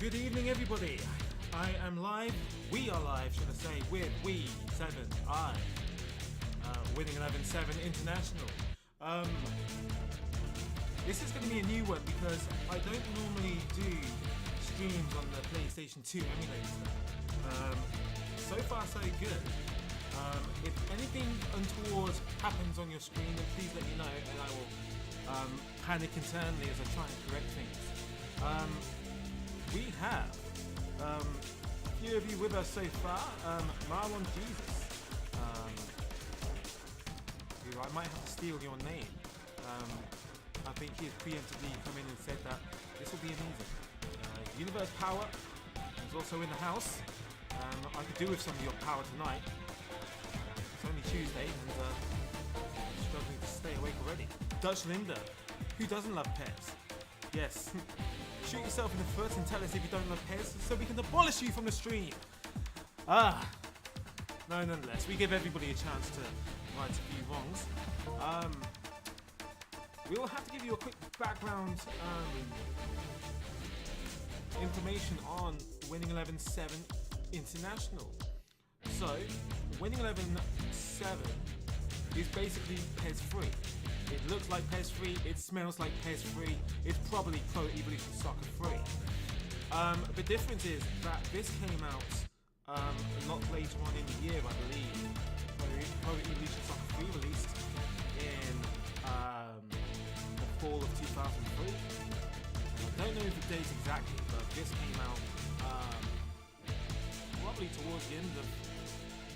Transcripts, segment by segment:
Good evening, everybody. I am live. We are live, should I say, with We7I, winning 11-7 international. This is going to be a new one because I don't normally do streams on the PlayStation 2 emulator. So far, so good. If anything untoward happens on your screen, then please let me know, and I will panic internally as I try and correct things. We have a few of you with us so far. Marlon Jesus, who I might have to steal your name. I think he has preemptively come in and said that this will be amazing. Universe Power is also in the house. I could do with some of your power tonight. It's only Tuesday and I'm struggling to stay awake already. Dutch Linda, who doesn't love PES? Yes. Shoot yourself in the foot and tell us if you don't love PES so we can abolish you from the stream. No, nonetheless, we give everybody a chance to right a few wrongs. We will have to give you a quick background information on Winning 11-7 International. So, Winning 11-7 is basically PES free. It looks like PES free, it smells like PES free, it's probably Pro Evolution Soccer free. The difference is that this came out a lot later on in the year, I believe. Pro Evolution Soccer 3 released in the fall of 2003. I don't know the date exactly, but this came out probably towards the end of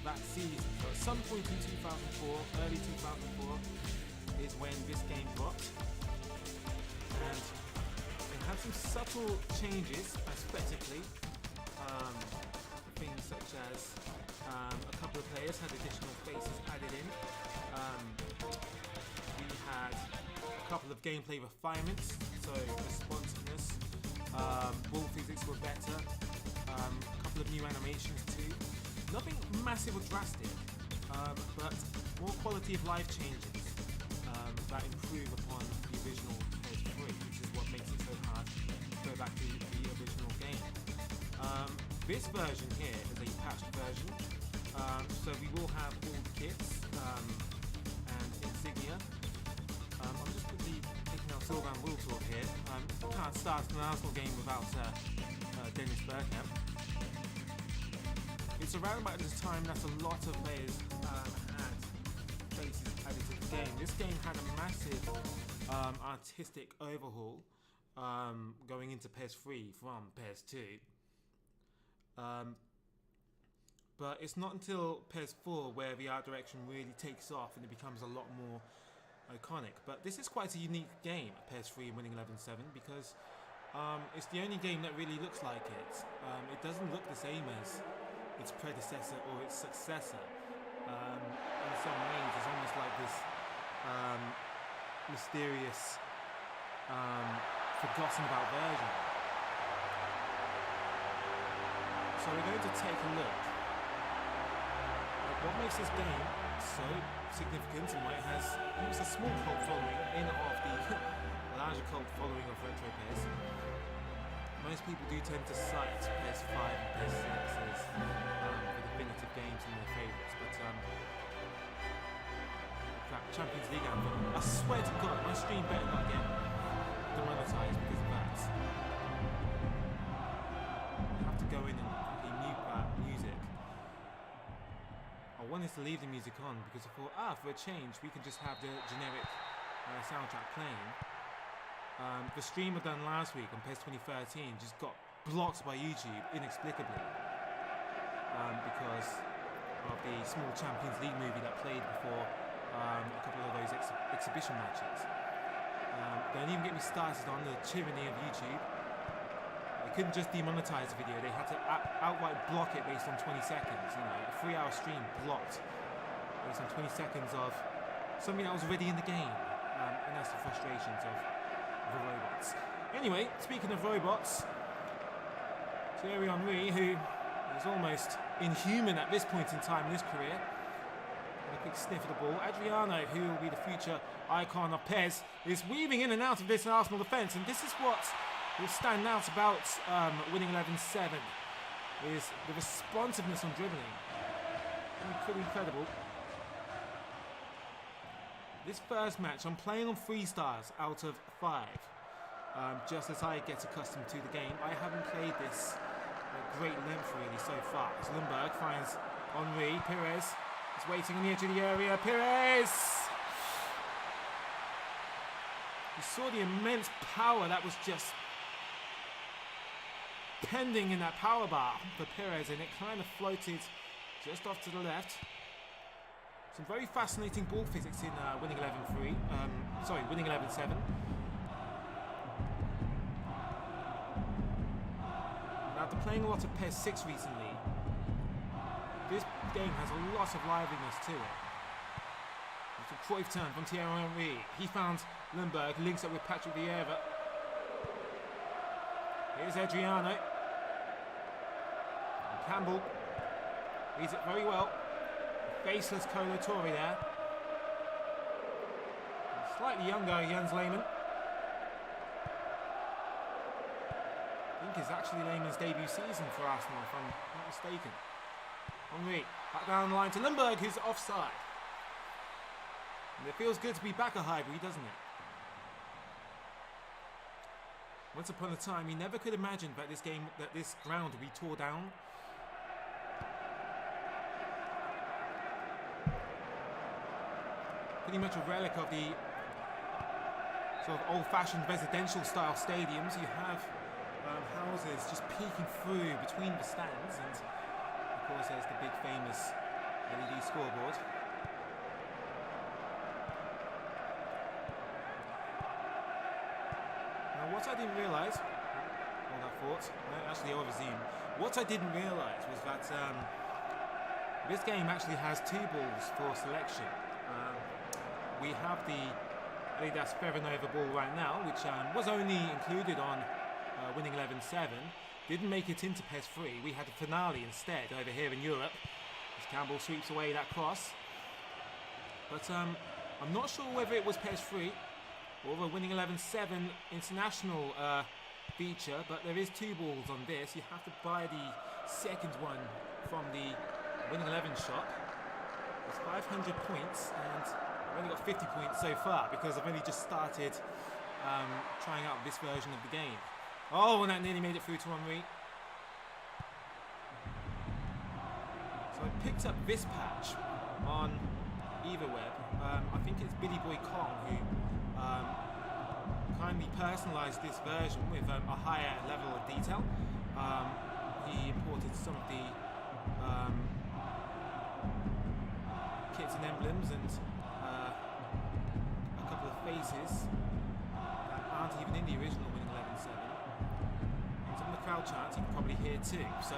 that season. So at some point in 2004, early 2004, is when this game dropped, and it had some subtle changes aesthetically. Things such as a couple of players had additional faces added in. We had a couple of gameplay refinements, so responsiveness, ball physics were better, a couple of new animations too. Nothing massive or drastic, but more quality of life changes that improve upon the original PES 3, which is what makes it so hard to go back to the original game. This version here is a patched version, so we will have all the kits and insignia. I'm just quickly taking our Sylvan Wiltorp here. Can't start an Arsenal game without Dennis Bergkamp. It's around about this time that a lot of players had faces added to the game. This game had a massive artistic overhaul going into PES 3 from PES 2. But it's not until PES 4 where the art direction really takes off and it becomes a lot more iconic. But this is quite a unique game, PES 3 Winning 11-7, because it's the only game that really looks like it. It doesn't look the same as its predecessor or its successor. In some ways, it's almost like this mysterious, forgotten about version. So we're going to take a look at what makes this game so significant and why it has almost a small cult following in of the larger cult following of retro PES. Most people do tend to cite PES 5 and PES 6 as the definitive games and their favourites, but that Champions League anthem, I swear to God, my stream better not get demonetized because of that. I have to go in and mute that music. I wanted to leave the music on because I thought, for a change, we can just have the generic soundtrack playing. The stream I done last week on PES 2013 just got blocked by YouTube inexplicably because of the small Champions League movie that played before a couple of those exhibition matches. Don't even get me started on the tyranny of YouTube. They couldn't just demonetize the video, they had to outright block it based on 20 seconds. You know, a 3-hour stream blocked based on 20 seconds of something that was already in the game. And that's the frustrations of the robots. Anyway, speaking of robots, Thierry Henry, who is almost inhuman at this point in time in his career, and a quick sniff of the ball. Adriano, who will be the future icon of PES, is weaving in and out of this Arsenal defence, and this is what What stands out about winning 11-7 is the responsiveness on dribbling. Pretty incredible. This first match, I'm playing on 3 stars out of 5. Just as I get accustomed to the game, I haven't played this at great length really so far. As Lundberg finds Henri, Perez is waiting on the edge of the area. Perez! You saw the immense power that was just pending in that power bar for Perez, and it kind of floated just off to the left. Some very fascinating ball physics in winning 11-3. Winning 11-7. After playing a lot of PES 6 recently, this game has a lot of liveliness to it. It's a Cruyff turn from Thierry Henry. He found Lundberg, links up with Patrick Vieira. Here's Adriano. And Campbell reads it very well. Faceless Kolo Torre there. Slightly younger Jens Lehmann. I think it's actually Lehmann's debut season for Arsenal, if I'm not mistaken. Henri, back down the line to Lundberg, who's offside. And it feels good to be back at Highbury, doesn't it? Once upon a time, you never could imagine that this ground would be tore down. Pretty much a relic of the sort of old-fashioned residential style stadiums. You have houses just peeking through between the stands, and of course there's the big famous LED scoreboard. Now what I didn't realise, hold that thought, actually I'll resume. What I didn't realise was that this game actually has 2 balls for selection. We have the Adidas Ferranova ball right now, which was only included on winning 11-7, didn't make it into PES 3. We had the finale instead over here in Europe, as Campbell sweeps away that cross. But I'm not sure whether it was PES 3 or the winning 11-7 international feature, but there is 2 balls on this. You have to buy the second one from the winning 11 shop. It's 500 points, and I've only got 50 points so far because I've only just started trying out this version of the game. Oh, and that nearly made it through to Henri. So I picked up this patch on EvaWeb. I think it's Billy Boy Kong who kindly personalised this version with a higher level of detail. He imported some of the kits and emblems and a couple of faces that aren't even in the original winning 11-7. And some of the crowd chants you can probably hear too. So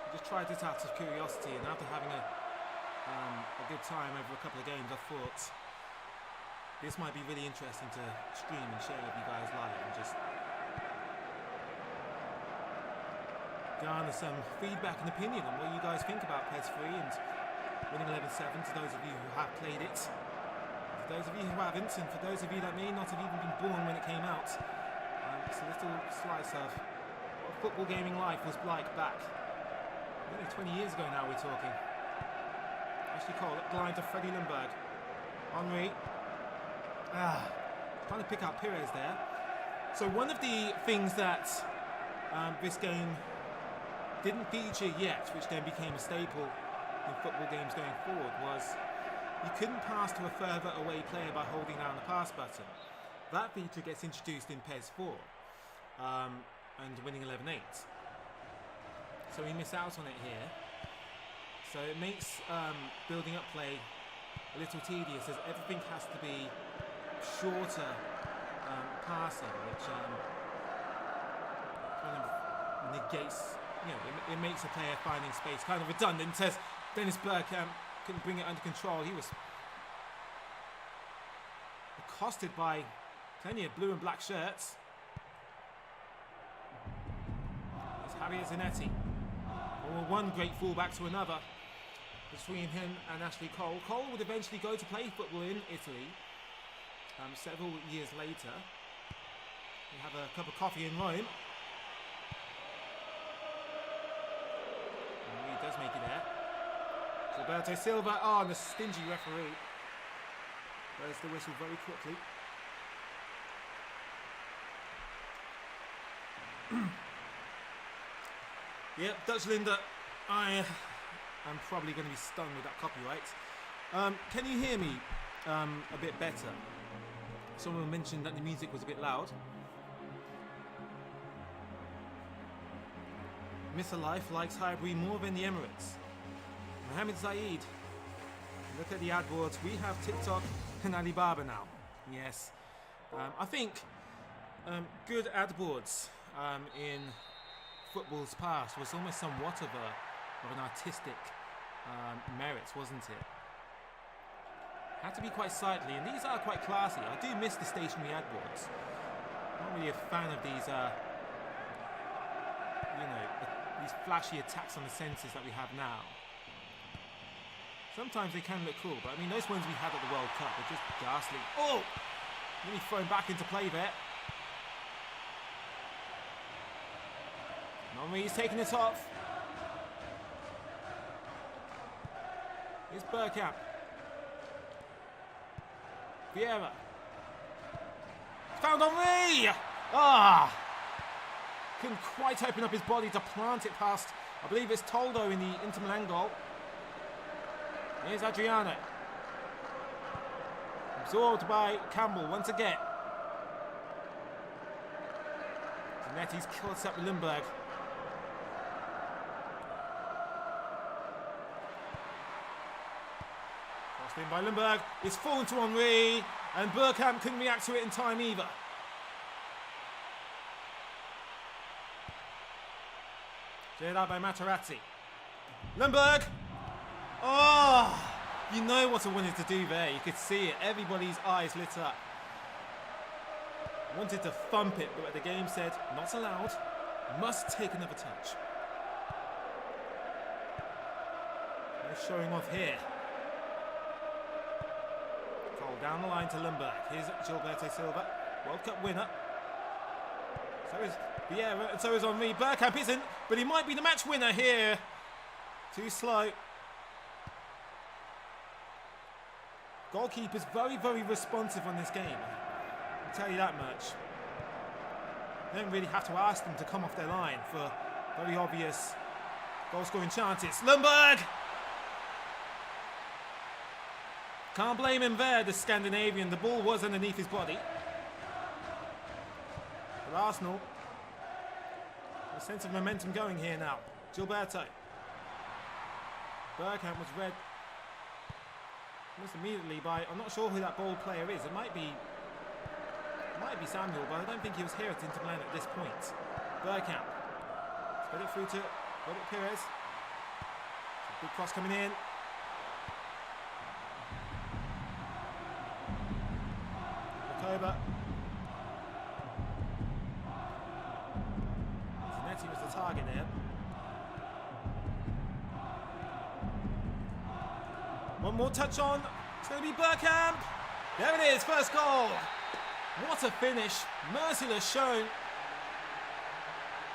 I just tried this out of curiosity, and after having a good time over a couple of games, I thought this might be really interesting to stream and share with you guys live, and just garner some feedback and opinion on what you guys think about PES 3 and winning 11-7 to those of you who have played it. For those of you who haven't, and for those of you that may not have even been born when it came out, it's a little slice of what football gaming life was like back nearly 20 years ago now. We're talking. Actually, Cole blind to Freddie Lundberg. Henri. Trying to pick up Perez there. So one of the things that this game didn't feature yet, which then became a staple in football games going forward, was you couldn't pass to a further away player by holding down the pass button. That feature gets introduced in PES 4 and winning 11-8. So we miss out on it here. So it makes building up play a little tedious, as everything has to be shorter passing, which kind of negates, it makes a player finding space kind of redundant. Says Dennis Bergkamp couldn't bring it under control. He was accosted by plenty of blue and black shirts. It's Javier Zanetti. Or one great fullback to another. between him and Ashley Cole. Cole would eventually go to play football in Italy several years later. We have a cup of coffee in Rome. And he does make it there. Gilberto Silva, and the stingy referee. There's the whistle very quickly. Yep, Dutch Linda, I am probably going to be stung with that copyright. Can you hear me a bit better? Someone mentioned that the music was a bit loud. Mr. Life likes Highbury more than the Emirates. Mohammed Zaid. Look at the ad boards. We have TikTok and Alibaba now. Yes. I think good ad boards in football's past was almost somewhat of an artistic merit, wasn't it? Had to be quite sightly, and these are quite classy. I do miss the stationary ad boards. Not really a fan of these, these flashy attacks on the senses that we have now. Sometimes they can look cool, but I mean, those ones we had at the World Cup were just ghastly. Oh! Really thrown back into play there. Henry's taking it off. Here's Bergkamp. Vieira. Found Henry! Couldn't quite open up his body to plant it past, I believe it's Toldo in the Inter Milan goal. Here's Adriano. Absorbed by Campbell once again. Zanetti's killed up with Lundberg. Crossed in by Lundberg. It's fallen to Henry, and Bergkamp couldn't react to it in time either. Cleared out by Materazzi. Lundberg! Oh! You know what I wanted to do there. You could see it. Everybody's eyes lit up. Wanted to thump it, but the game said, not allowed. Must take another touch. They're showing off here. Cole down the line to Lundberg. Here's Gilberto Silva, World Cup winner. So is Vieira, and so is Henry. Bergkamp isn't, but he might be the match winner here. Too slow. Goalkeeper's very, very responsive on this game. I'll tell you that much. You don't really have to ask them to come off their line for very obvious goal-scoring chances. Lundberg! Can't blame him there, the Scandinavian. The ball was underneath his body. But Arsenal, a sense of momentum going here now. Gilberto. Bergkamp was read almost immediately by, I'm not sure who that ball player is. It might be Samuel, but I don't think he was here at Inter Milan at this point. Bergkamp. Spread it through to Robert Pires. Big cross coming in. October. Zanetti was the target there. One more touch on. It's going to be Bergkamp. There it is, first goal. What a finish. Merciless shown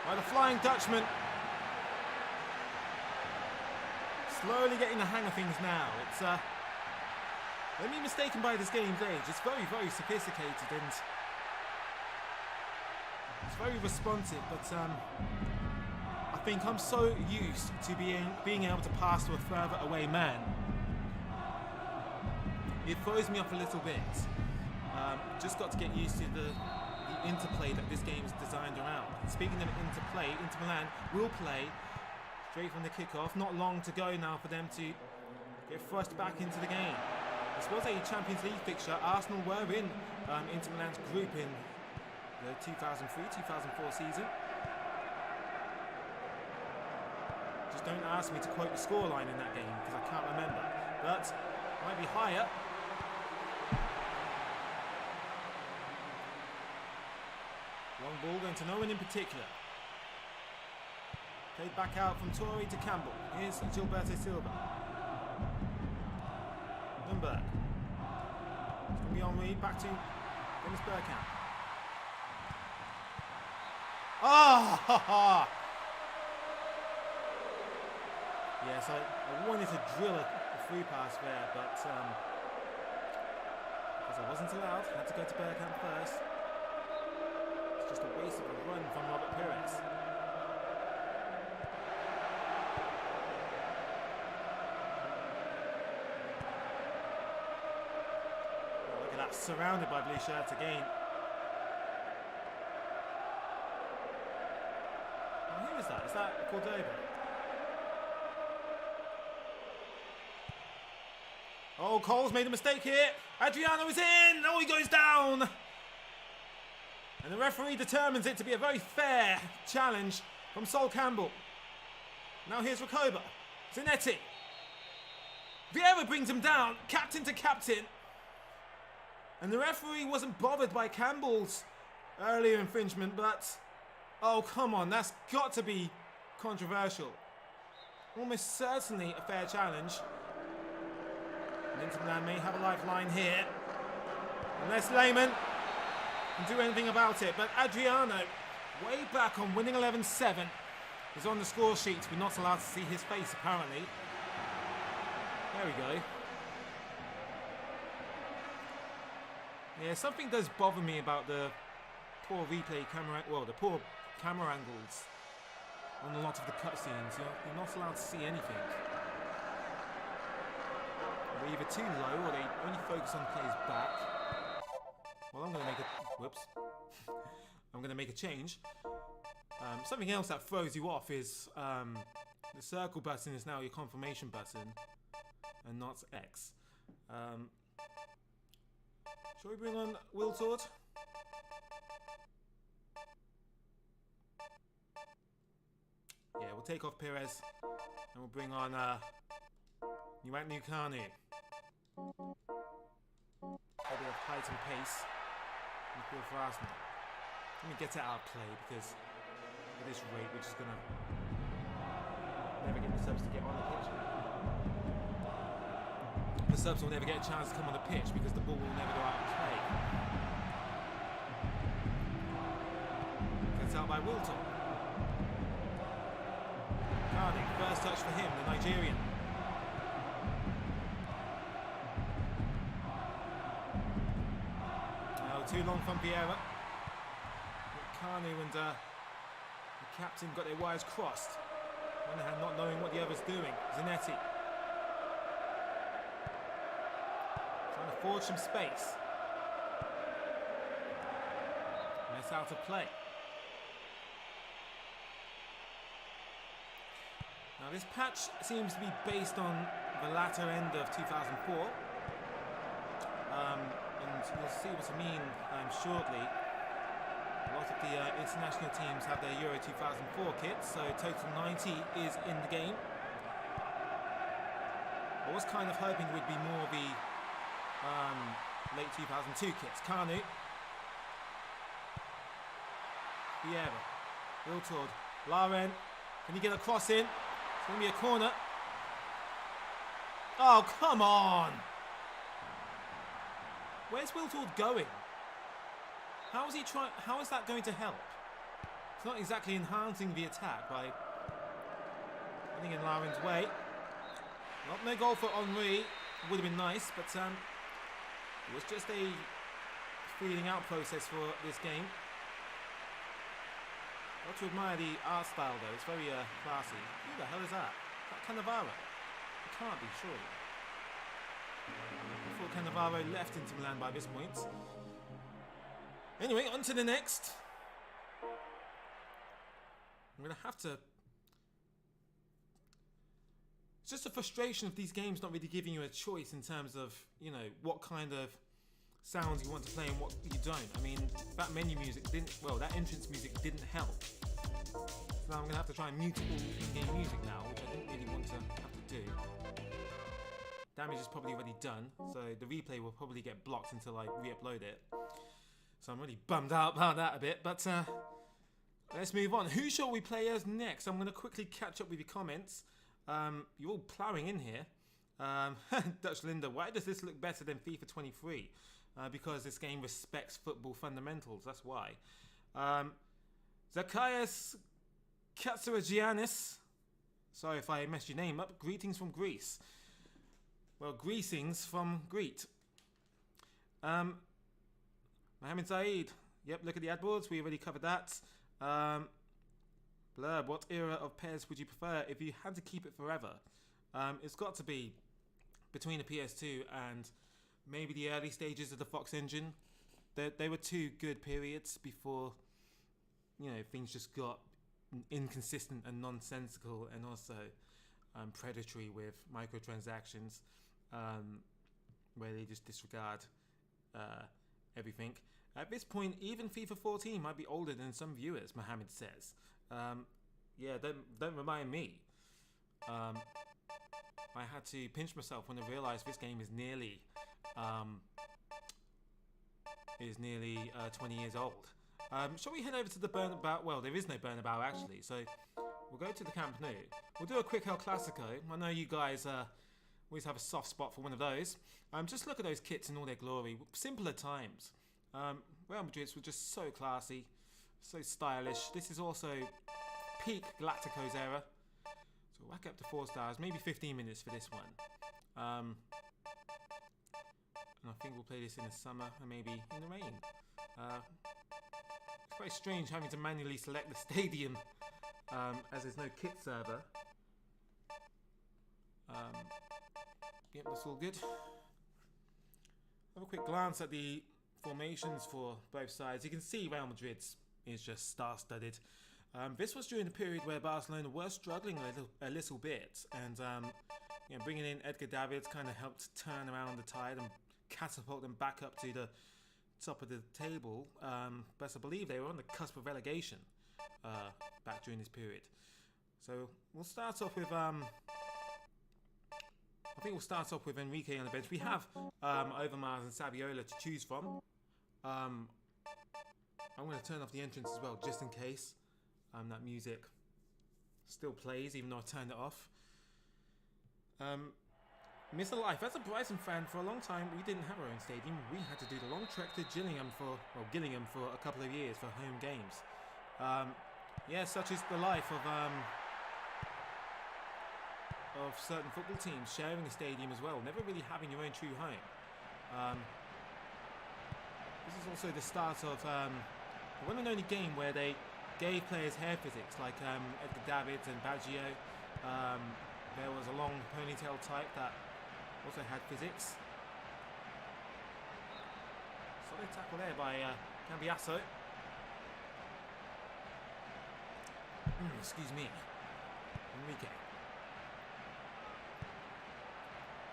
by the Flying Dutchman. Slowly getting the hang of things now. It's don't be mistaken by this game's age. It's very, very sophisticated and it's very responsive, but I think I'm so used to being able to pass to a further away man. It throws me off a little bit. Just got to get used to the interplay that this game is designed around. Speaking of interplay, Inter Milan will play straight from the kickoff. Not long to go now for them to get thrust back into the game. This was a Champions League fixture. Arsenal were in Inter Milan's group in the 2003-2004 season. Just don't ask me to quote the scoreline in that game because I can't remember. But might be higher. Long ball going to no one in particular. Played back out from Torre to Campbell. Here's Gilberto Silva. Nürnberg. It's going to be Henry back to Dennis Bergkamp. Oh! Yes, I wanted to drill a free pass there, but because I wasn't allowed, I had to go to Bergkamp first. It's just a waste of a run from Robert Pires. Oh, look at that, surrounded by blue shirts again. Oh, who is that? Is that Cordoba? Oh, Cole's made a mistake here. Adriano is in. Oh, he goes down. And the referee determines it to be a very fair challenge from Sol Campbell. Now here's Recoba. Zanetti. Vieira brings him down, captain to captain. And the referee wasn't bothered by Campbell's earlier infringement, but... oh, come on. That's got to be controversial. Almost certainly a fair challenge. Inter Milan may have a lifeline here, unless Lehmann can do anything about it. But Adriano, way back on winning 11-7, is on the score sheet. We're not allowed to see his face, apparently. There we go. Yeah, something does bother me about the poor replay camera, well, the poor camera angles on a lot of the cutscenes. You're not allowed to see anything. They're either too low or they only focus on the player's back. Well, I'm going to make a... whoops. I'm going to make a change. Something else that throws you off is the circle button is now your confirmation button and not X. Shall we bring on Wiltord? Yeah, we'll take off Pires and we'll bring on Nukanu. A bit of height and pace. Midfield for Arsenal. Let me get it out of play because at this rate we're just gonna never get the subs to get on the pitch. The subs will never get a chance to come on the pitch because the ball will never go out of play. Gets out by Wilton. Carney, first touch for him, the Nigerian. Too long from Vieira. Kanu and the captain got their wires crossed. One hand not knowing what the other's doing. Zanetti. Trying to forge some space. And it's out of play. Now this patch seems to be based on the latter end of 2004. And you'll see what I mean shortly. A lot of the international teams have their Euro 2004 kits, so total 90 is in the game. I was kind of hoping it would be more the late 2002 kits. Kanu. Vieira. Wiltord. Laren. Can you get a cross in? It's going to be a corner. Oh, come on! Where's Wiltord going? How is he trying? How is that going to help? It's not exactly enhancing the attack by getting in Laren's way. No goal for Henry. Would have been nice, but it was just a feeling out process for this game. Got to admire the art style though. It's very classy. Who the hell is that? Is that Cannavaro? It can't be, surely. I thought Cannavaro left Inter Milan by this point. Anyway, on to the next. I'm going to have to... It's just a frustration of these games not really giving you a choice in terms of, you know, what kind of sounds you want to play and what you don't. I mean, that menu music didn't... Well, that entrance music didn't help. So now I'm going to have to try and mute all in-game music now, which I didn't really want to have to do. Damage is probably already done, so the replay will probably get blocked until I re-upload it. So I'm really bummed out about that a bit, but let's move on. Who shall we play as next? I'm going to quickly catch up with your comments. You're all ploughing in here. Dutch Linda, why does this look better than FIFA 23? Because this game respects football fundamentals, that's why. Zacchaeus Katsuragiannis, sorry if I messed your name up, greetings from Greece. Well, greetings from Greet. Mohammed Saeed, yep, look at the ad boards, we already covered that. Blurb, what era of PES would you prefer if you had to keep it forever? It's got to be between the PS2 and maybe the early stages of the Fox engine. They were two good periods before, things just got inconsistent and nonsensical and also predatory with microtransactions, where they just disregard everything. At this point, even FIFA 14 might be older than some viewers, Mohammed says. Yeah, don't remind me. I had to pinch myself when I realised this game is nearly 20 years old. Shall we head over to the Bernabeu? Well, there is no Bernabeu actually, so we'll go to the Camp Nou. We'll do a quick El Clasico. I know you guys always have a soft spot for one of those. Just look at those kits in all their glory. Simpler times. Real Madrid's were just so classy, so stylish. This is also peak Galacticos era. So whack up to 4 stars, maybe 15 minutes for this one. And I think we'll play this in the summer and maybe in the rain. It's quite strange having to manually select the stadium as there's no kit server. Yep, that's all good. Have a quick glance at the formations for both sides. You can see Real Madrid's is just star-studded. This was during the period where Barcelona were struggling a little bit, and bringing in Edgar Davids kind of helped turn around the tide and catapult them back up to the top of the table. But I believe they were on the cusp of relegation back during this period. So we'll start off with I think we'll start off with Enrique on the bench. We have Overmars and Saviola to choose from. I'm going to turn off the entrance as well, just in case that music still plays, even though I turned it off. Mr. Life, as a Brighton fan, for a long time we didn't have our own stadium. We had to do the long trek to Gillingham for a couple of years for home games. Yeah, such is the life of certain football teams, sharing a stadium as well, never really having your own true home. This is also the start of the one and only game where they gave players hair physics, like Edgar Davids and Baggio. There was a long ponytail type that also had physics. Solid tackle there by Cambiasso. Excuse me. Enrique.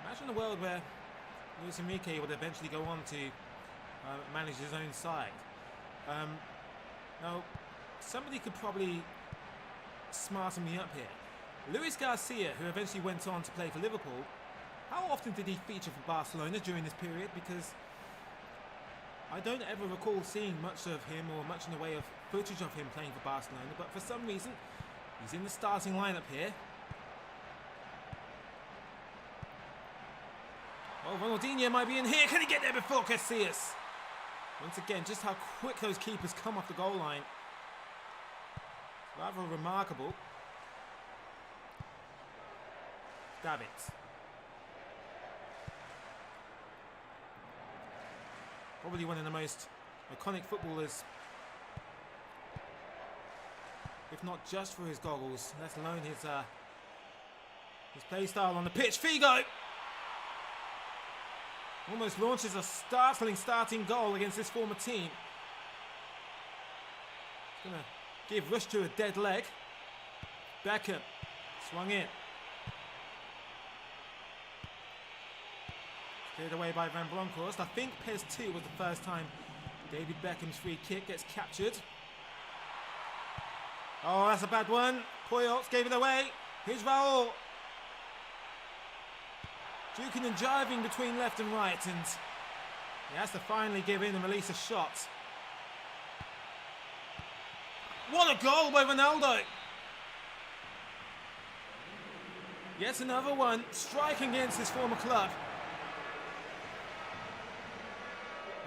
Imagine a world where Luis Enrique would eventually go on to manage his own side. Now, somebody could probably smarten me up here. Luis Garcia, who eventually went on to play for Liverpool, how often did he feature for Barcelona during this period? Because I don't ever recall seeing much of him or much in the way of footage of him playing for Barcelona, but for some reason, he's in the starting lineup here. Oh, Ronaldinho might be in here. Can he get there before Casillas? Once again, just how quick those keepers come off the goal line. Rather remarkable. Davids. Probably one of the most iconic footballers, if not just for his goggles, let alone his play style on the pitch. Figo! Almost launches a startling starting goal against this former team. It's going to give Rush to a dead leg. Beckham swung in. Cleared away by Van Bronckhorst. I think PES 2 was the first time David Beckham's free kick gets captured. Oh, that's a bad one. Pujols gave it away. Here's Raul. Duking and jiving between left and right, and he has to finally give in and release a shot. What a goal by Ronaldo! Yet another one striking against his former club.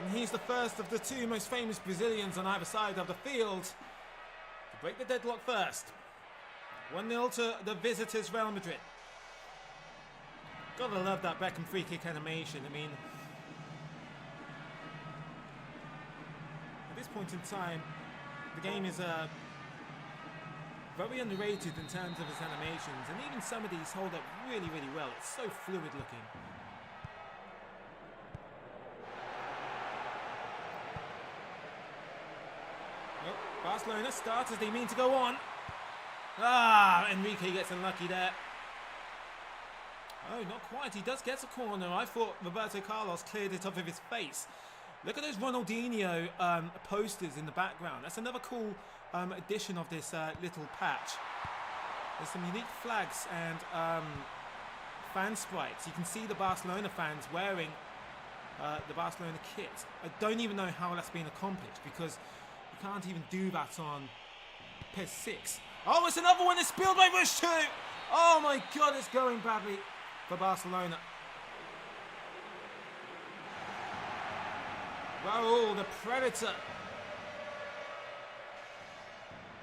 And he's the first of the two most famous Brazilians on either side of the field to break the deadlock first. 1-0 to the visitors, Real Madrid. Gotta love that Beckham free kick animation. I mean, at this point in time, the game is very underrated in terms of its animations, and even some of these hold up really, really well. It's so fluid looking. Oh, Barcelona start as they mean to go on. Enrique gets unlucky there. Oh, not quite. He does get a corner. I thought Roberto Carlos cleared it off of his face. Look at those Ronaldinho posters in the background. That's another cool addition of this little patch. There's some unique flags and fan sprites. You can see the Barcelona fans wearing the Barcelona kit. I don't even know how that's been accomplished, because you can't even do that on PES 6. Oh, it's another one that's spilled by Rush 2. Oh my god, it's going badly for Barcelona. Raul, the Predator.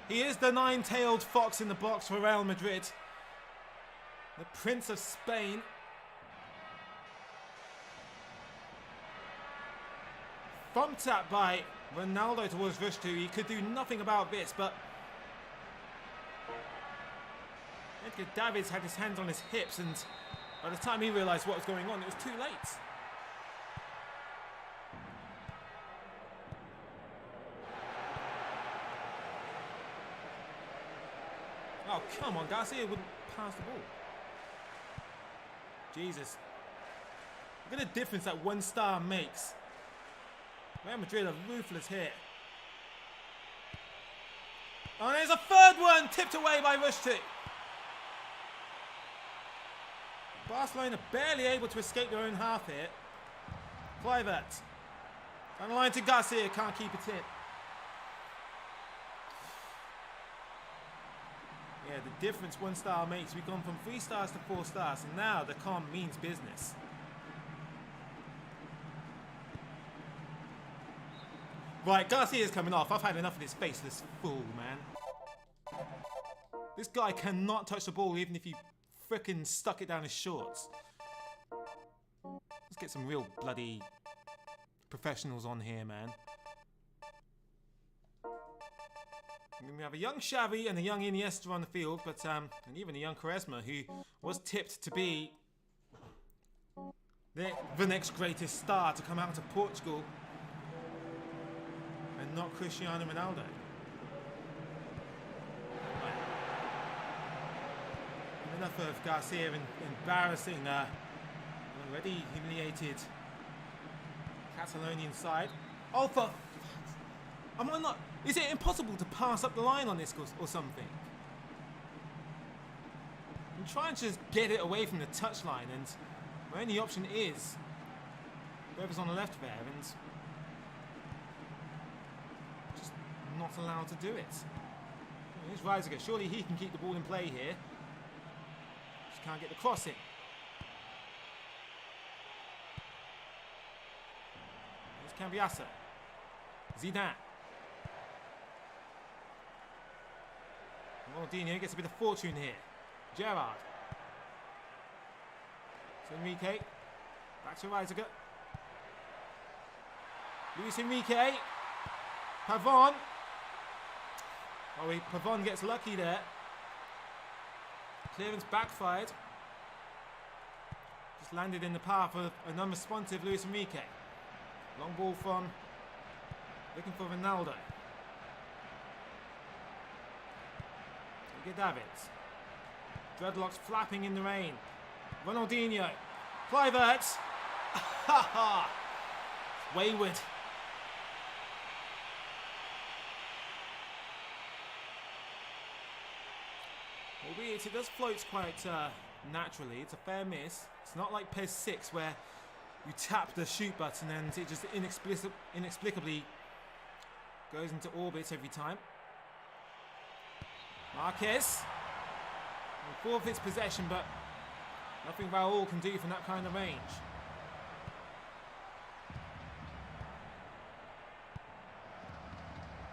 He is the nine-tailed fox in the box for Real Madrid. The Prince of Spain. Thumb tap by Ronaldo towards Rush 2. He could do nothing about this, but Edgar Davids had his hands on his hips, and by the time he realised what was going on, it was too late. Oh, come on, Garcia wouldn't pass the ball. Jesus. Look at the difference that one star makes. Real Madrid are ruthless here. Oh, there's a third one, tipped away by Rush 2. Barcelona barely able to escape their own half here. Kluivert. On the line to Garcia, can't keep it in. Yeah, the difference one star makes. We've gone from 3 stars to 4 stars, and now the calm means business. Right, Garcia's coming off. I've had enough of this faceless fool, man. This guy cannot touch the ball even if you frickin' stuck it down his shorts. Let's get some real bloody professionals on here, man. We have a young Xavi and a young Iniesta on the field, but and even a young Quaresma, who was tipped to be the next greatest star to come out of Portugal, and not Cristiano Ronaldo. Enough of Garcia embarrassing already humiliated Catalonian side. Oh, for... Am I not... Is it impossible to pass up the line on this or something? I'm trying to just get it away from the touchline, and my only option is whoever's on the left there, and just not allowed to do it. Here's Reisiger. Surely he can keep the ball in play here. Just can't get the cross in. Here's Cambiasso. Zidane. Ronaldinho gets a bit of fortune here. Gerrard. To Enrique. Back to Reisiger. Luis Enrique. Pavon. Oh, Pavon gets lucky there. Clearance backfired. Just landed in the path of an unresponsive Luis Enrique. Long ball from... looking for Ronaldo. Davids. Dreadlocks flapping in the rain. Ronaldinho. Kluivert. Wayward. Albeit it does float quite naturally. It's a fair miss. It's not like PES 6 where you tap the shoot button and it just inexplicably goes into orbit every time. Marquez forfeits possession, but Nothing Raul can do from that kind of range.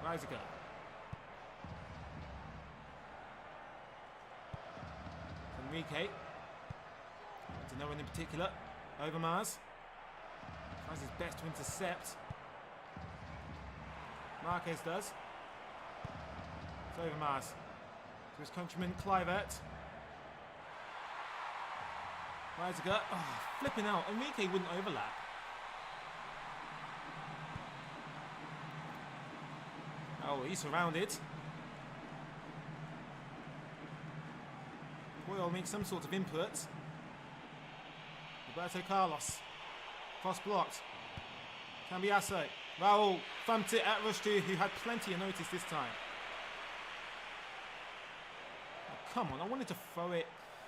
Reisiger. Enrique. To no one in particular. Overmars. Tries his best to intercept. Marquez does. It's Overmars. To his countryman Kluivert. Reisiger. Oh, flipping out. Enrique wouldn't overlap. Oh, he's surrounded. Boyle makes some sort of input. Roberto Carlos. Cross blocked. Cambiasso. Raul thumped it at Rushdu, who had plenty of notice this time. Oh, come on, I wanted to throw it.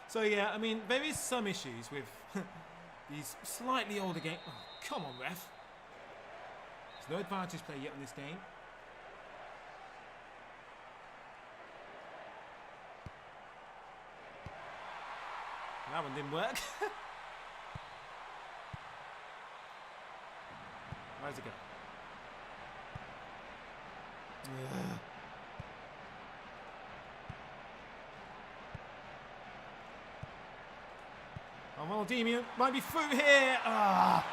So yeah, I mean, there is some issues with these slightly older games. Oh, come on, ref. There's no advantage play yet in this game. That one didn't work. Reisiger. Oh, Ronaldinho might be through here. Ah.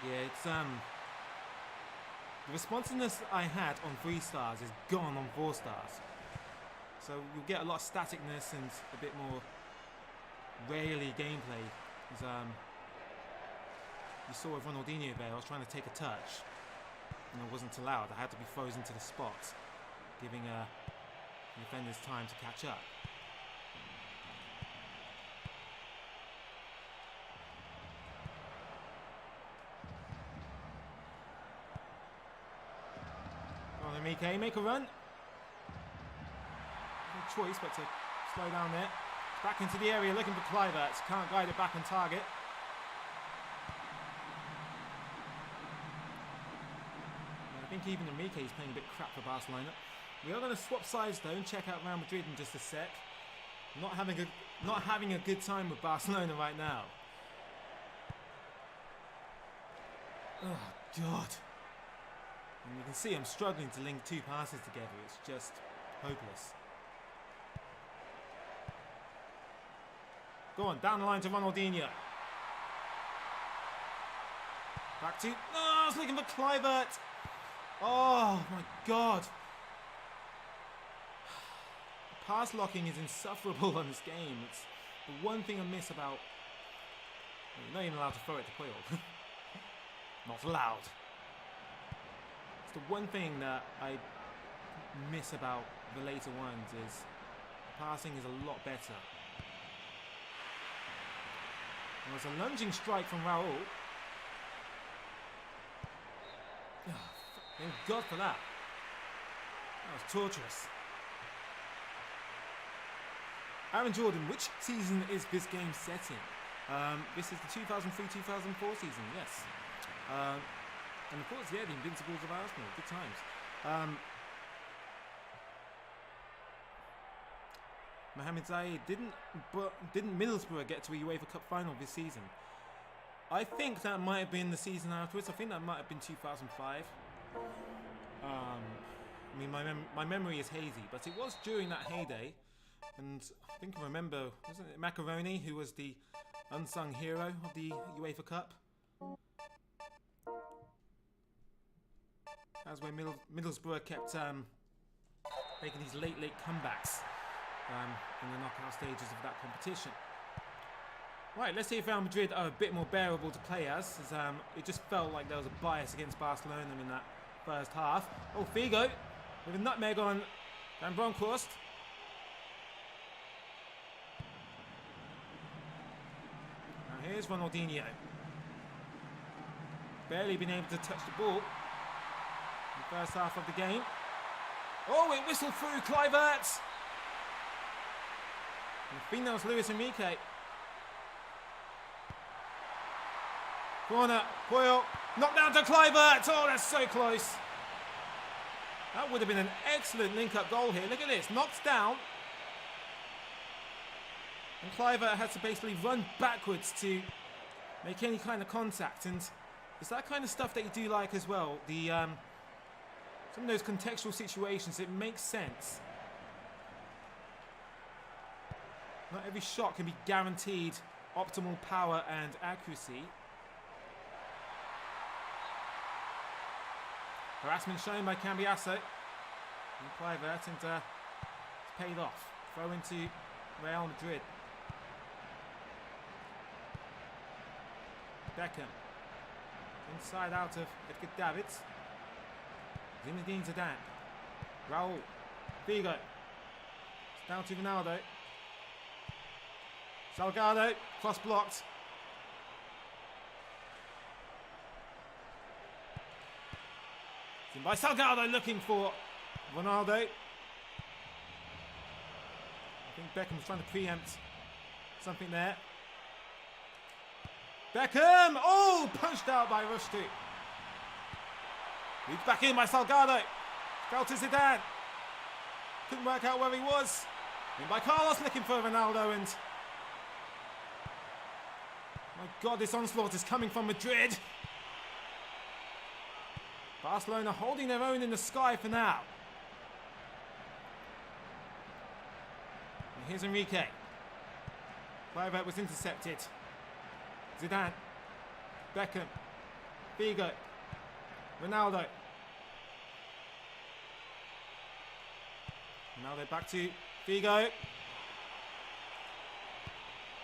Yeah, it's the responsiveness I had on 3 stars is gone on 4 stars. So you'll get a lot of staticness and a bit more rarely gameplay. As, you saw with Ronaldinho there, I was trying to take a touch and it wasn't allowed. I had to be frozen to the spot, giving the defenders time to catch up. Come on, Enrique, make a run. No choice but to slow down there. Back into the area looking for Kluivert. Can't guide it back on target. I think even Enrique is playing a bit crap for Barcelona. We are going to swap sides though and check out Real Madrid in just a sec. Not having a good time with Barcelona right now. Oh God. And you can see I'm struggling to link 2 passes together. It's just hopeless. Go on, down the line to Ronaldinho. Back to... Oh, I was looking for Kluivert. Oh, my God. Pass locking is insufferable on this game. It's the one thing I miss about... Well, you're not even allowed to throw it to Puyol. Not allowed. It's the one thing that I miss about the later ones is the passing is a lot better. There was a lunging strike from Raul. Oh, thank God for that. That was torturous. Aaron Jordan, which season is this game set in? This is the 2003-2004 season, yes. And of course, yeah, the Invincibles of Arsenal. Good times. Mohamed Zaid didn't Middlesbrough get to a UEFA Cup final this season? I think that might have been the season afterwards. I think that might have been 2005. I mean, my memory is hazy, but it was during that heyday. And I think I remember, wasn't it Macaroni who was the unsung hero of the UEFA Cup? That's where Middlesbrough kept making these late comebacks in the knockout stages of that competition. Right, let's see if Real Madrid are a bit more bearable to play as it just felt like there was a bias against Barcelona in that first half. Oh, Figo with a nutmeg on Van Bronckhorst. Now here's Ronaldinho. Barely been able to touch the ball in the first half of the game. Oh, it whistled through Kluivert. And I think that was Luis Enrique. Corner, Puyol, knocked down to Kluivert. Oh, that's so close. That would have been an excellent link-up goal here. Look at this, knocked down. And Kluivert had to basically run backwards to make any kind of contact. And it's that kind of stuff that you do like as well. The some of those contextual situations, it makes sense. Not every shot can be guaranteed optimal power and accuracy. Harassment shown by Cambiasso. And Kluivert, and it's paid off. Throw into Real Madrid. Beckham. Inside out of Edgar Davids. Zinedine Zidane. Raul. Figo. It's down to Ronaldo. Salgado. Cross blocked. It's in by Salgado looking for Ronaldo. I think Beckham was trying to preempt something there. Beckham! Oh! Punched out by Rushdie. Moved back in by Salgado. Fell to Zidane. Couldn't work out where he was. In by Carlos looking for Ronaldo, and my God, this onslaught is coming from Madrid. Barcelona holding their own in the sky for now. And here's Enrique. Kluivert was intercepted. Zidane. Beckham. Figo. Ronaldo. Ronaldo back to Figo.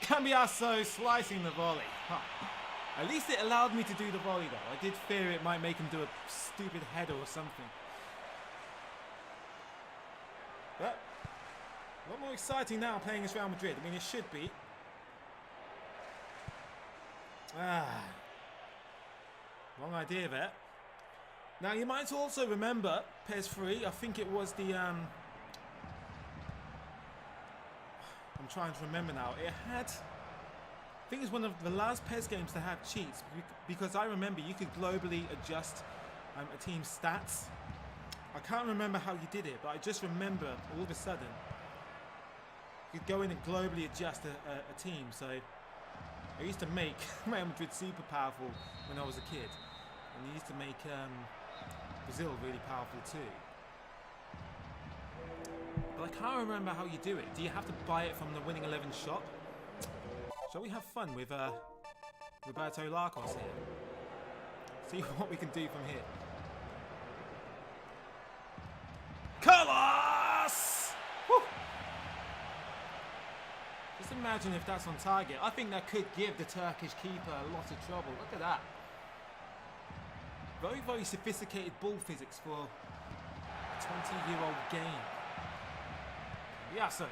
Cambiasso slicing the volley. Huh. At least it allowed me to do the volley though. I did fear it might make him do a stupid header or something. But a lot more exciting now playing as Real Madrid. I mean, it should be. Wrong idea there. Now you might also remember PES 3. I think it was the I'm trying to remember now. It had, I think it's one of the last PES games to have cheats, because I remember you could globally adjust a team's stats. I can't remember how you did it, but I just remember all of a sudden you could go in and globally adjust a team. So I used to make Real Madrid super powerful when I was a kid, and I used to make Brazil really powerful too. But I can't remember how you do it. Do you have to buy it from the Winning 11 shop? Shall we have fun with Roberto Larcos here? See what we can do from here. Carlos! Woo! Just imagine if that's on target. I think that could give the Turkish keeper a lot of trouble. Look at that. Very, very sophisticated ball physics for a 20-year-old game. Yeah, so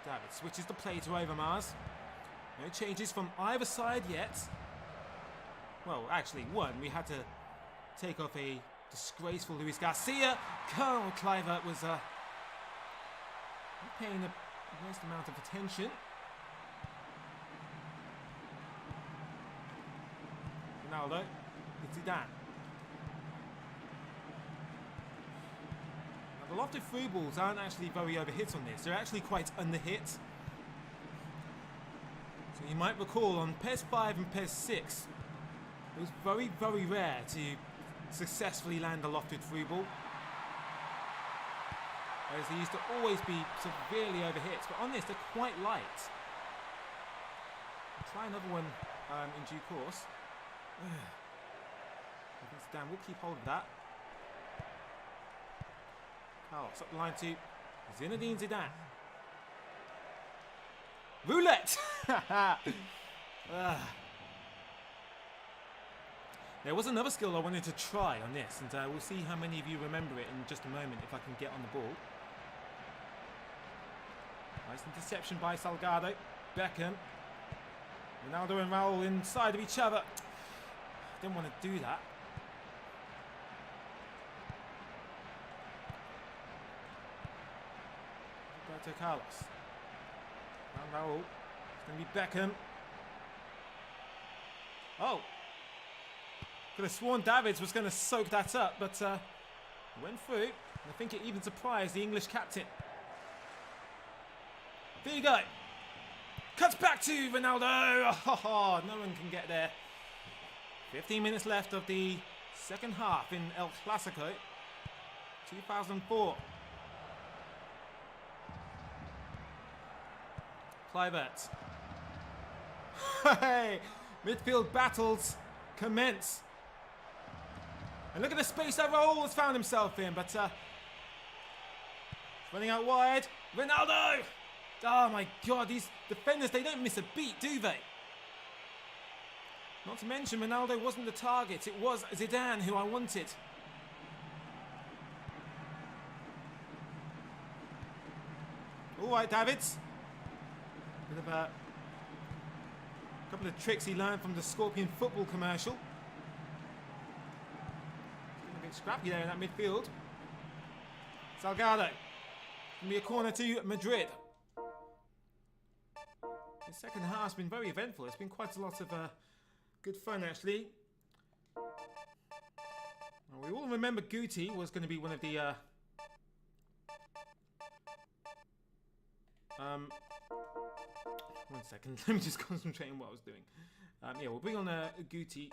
David switches the play to Overmars. No changes from either side yet. Well, actually, one. We had to take off a disgraceful Luis Garcia. Carl Kluivert was paying the most amount of attention. Ronaldo. It's Zidane. The lofted through balls aren't actually very overhit on this. They're actually quite underhit. So you might recall on PES 5 and PES 6, it was very, very rare to successfully land a lofted through ball. Whereas they used to always be severely overhit. But on this, they're quite light. I'll try another one in due course. I think Zidane will keep hold of that. Carlos up the line to Zinedine Zidane. Roulette! There was another skill I wanted to try on this, and we'll see how many of you remember it in just a moment if I can get on the ball. Nice interception by Salgado. Beckham. Ronaldo and Raul inside of each other. Didn't want to do that. To Carlos. Now Raul. It's going to be Beckham. Oh. Could have sworn Davids was going to soak that up, but went through. And I think it even surprised the English captain. There you go. Cuts back to Ronaldo. Oh, no one can get there. 15 minutes left of the second half in El Clasico 2004. Kluivert. Hey, midfield battles commence. And look at the space that Raul has found himself in, but running out wide. Ronaldo! Oh my God, these defenders, they don't miss a beat, do they? Not to mention, Ronaldo wasn't the target. It was Zidane who I wanted. All right, Davids. Bit of a couple of tricks he learned from the Scorpion football commercial. A bit scrappy there in that midfield. Salgado. Gonna be a corner to Madrid. The second half's been very eventful. It's been quite a lot of good fun, actually. Well, we all remember Guti was going to be one of the one second, let me just concentrate on what I was doing. Yeah, we'll bring on Guti.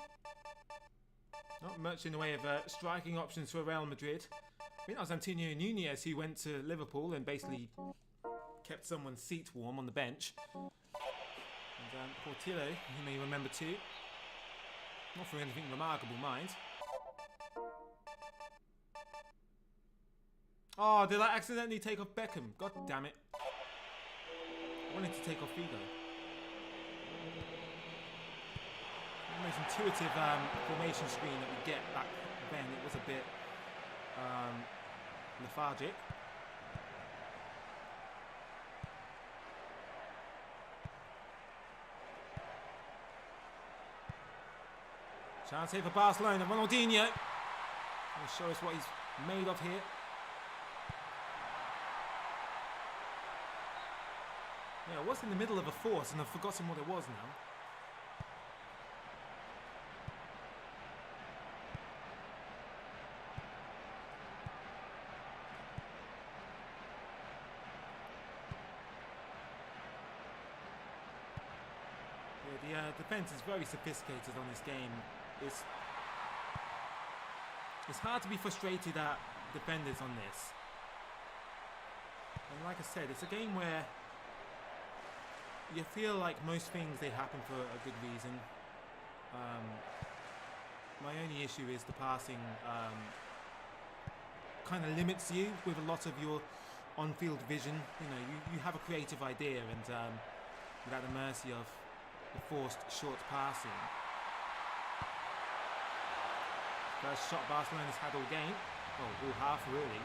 Not much in the way of striking options for Real Madrid. I think that was Antonio Nunez who went to Liverpool and basically kept someone's seat warm on the bench. And Portillo, you may remember too. Not for anything remarkable, mind. Oh, did I accidentally take off Beckham? God damn it. I wanted to take off Figo. The most intuitive formation screen that we get back then, it was a bit lethargic. Chance here for Barcelona. Ronaldinho will show us what he's made of here. Yeah, I was in the middle of a force and I've forgotten what it was now. Yeah, the defense is very sophisticated on this game. It's hard to be frustrated at defenders on this. And like I said, it's a game where you feel like most things, they happen for a good reason. My only issue is the passing kind of limits you with a lot of your on-field vision. You know, you have a creative idea and you're at the mercy of the forced short passing. First shot Barcelona's had all game. Oh, all half really.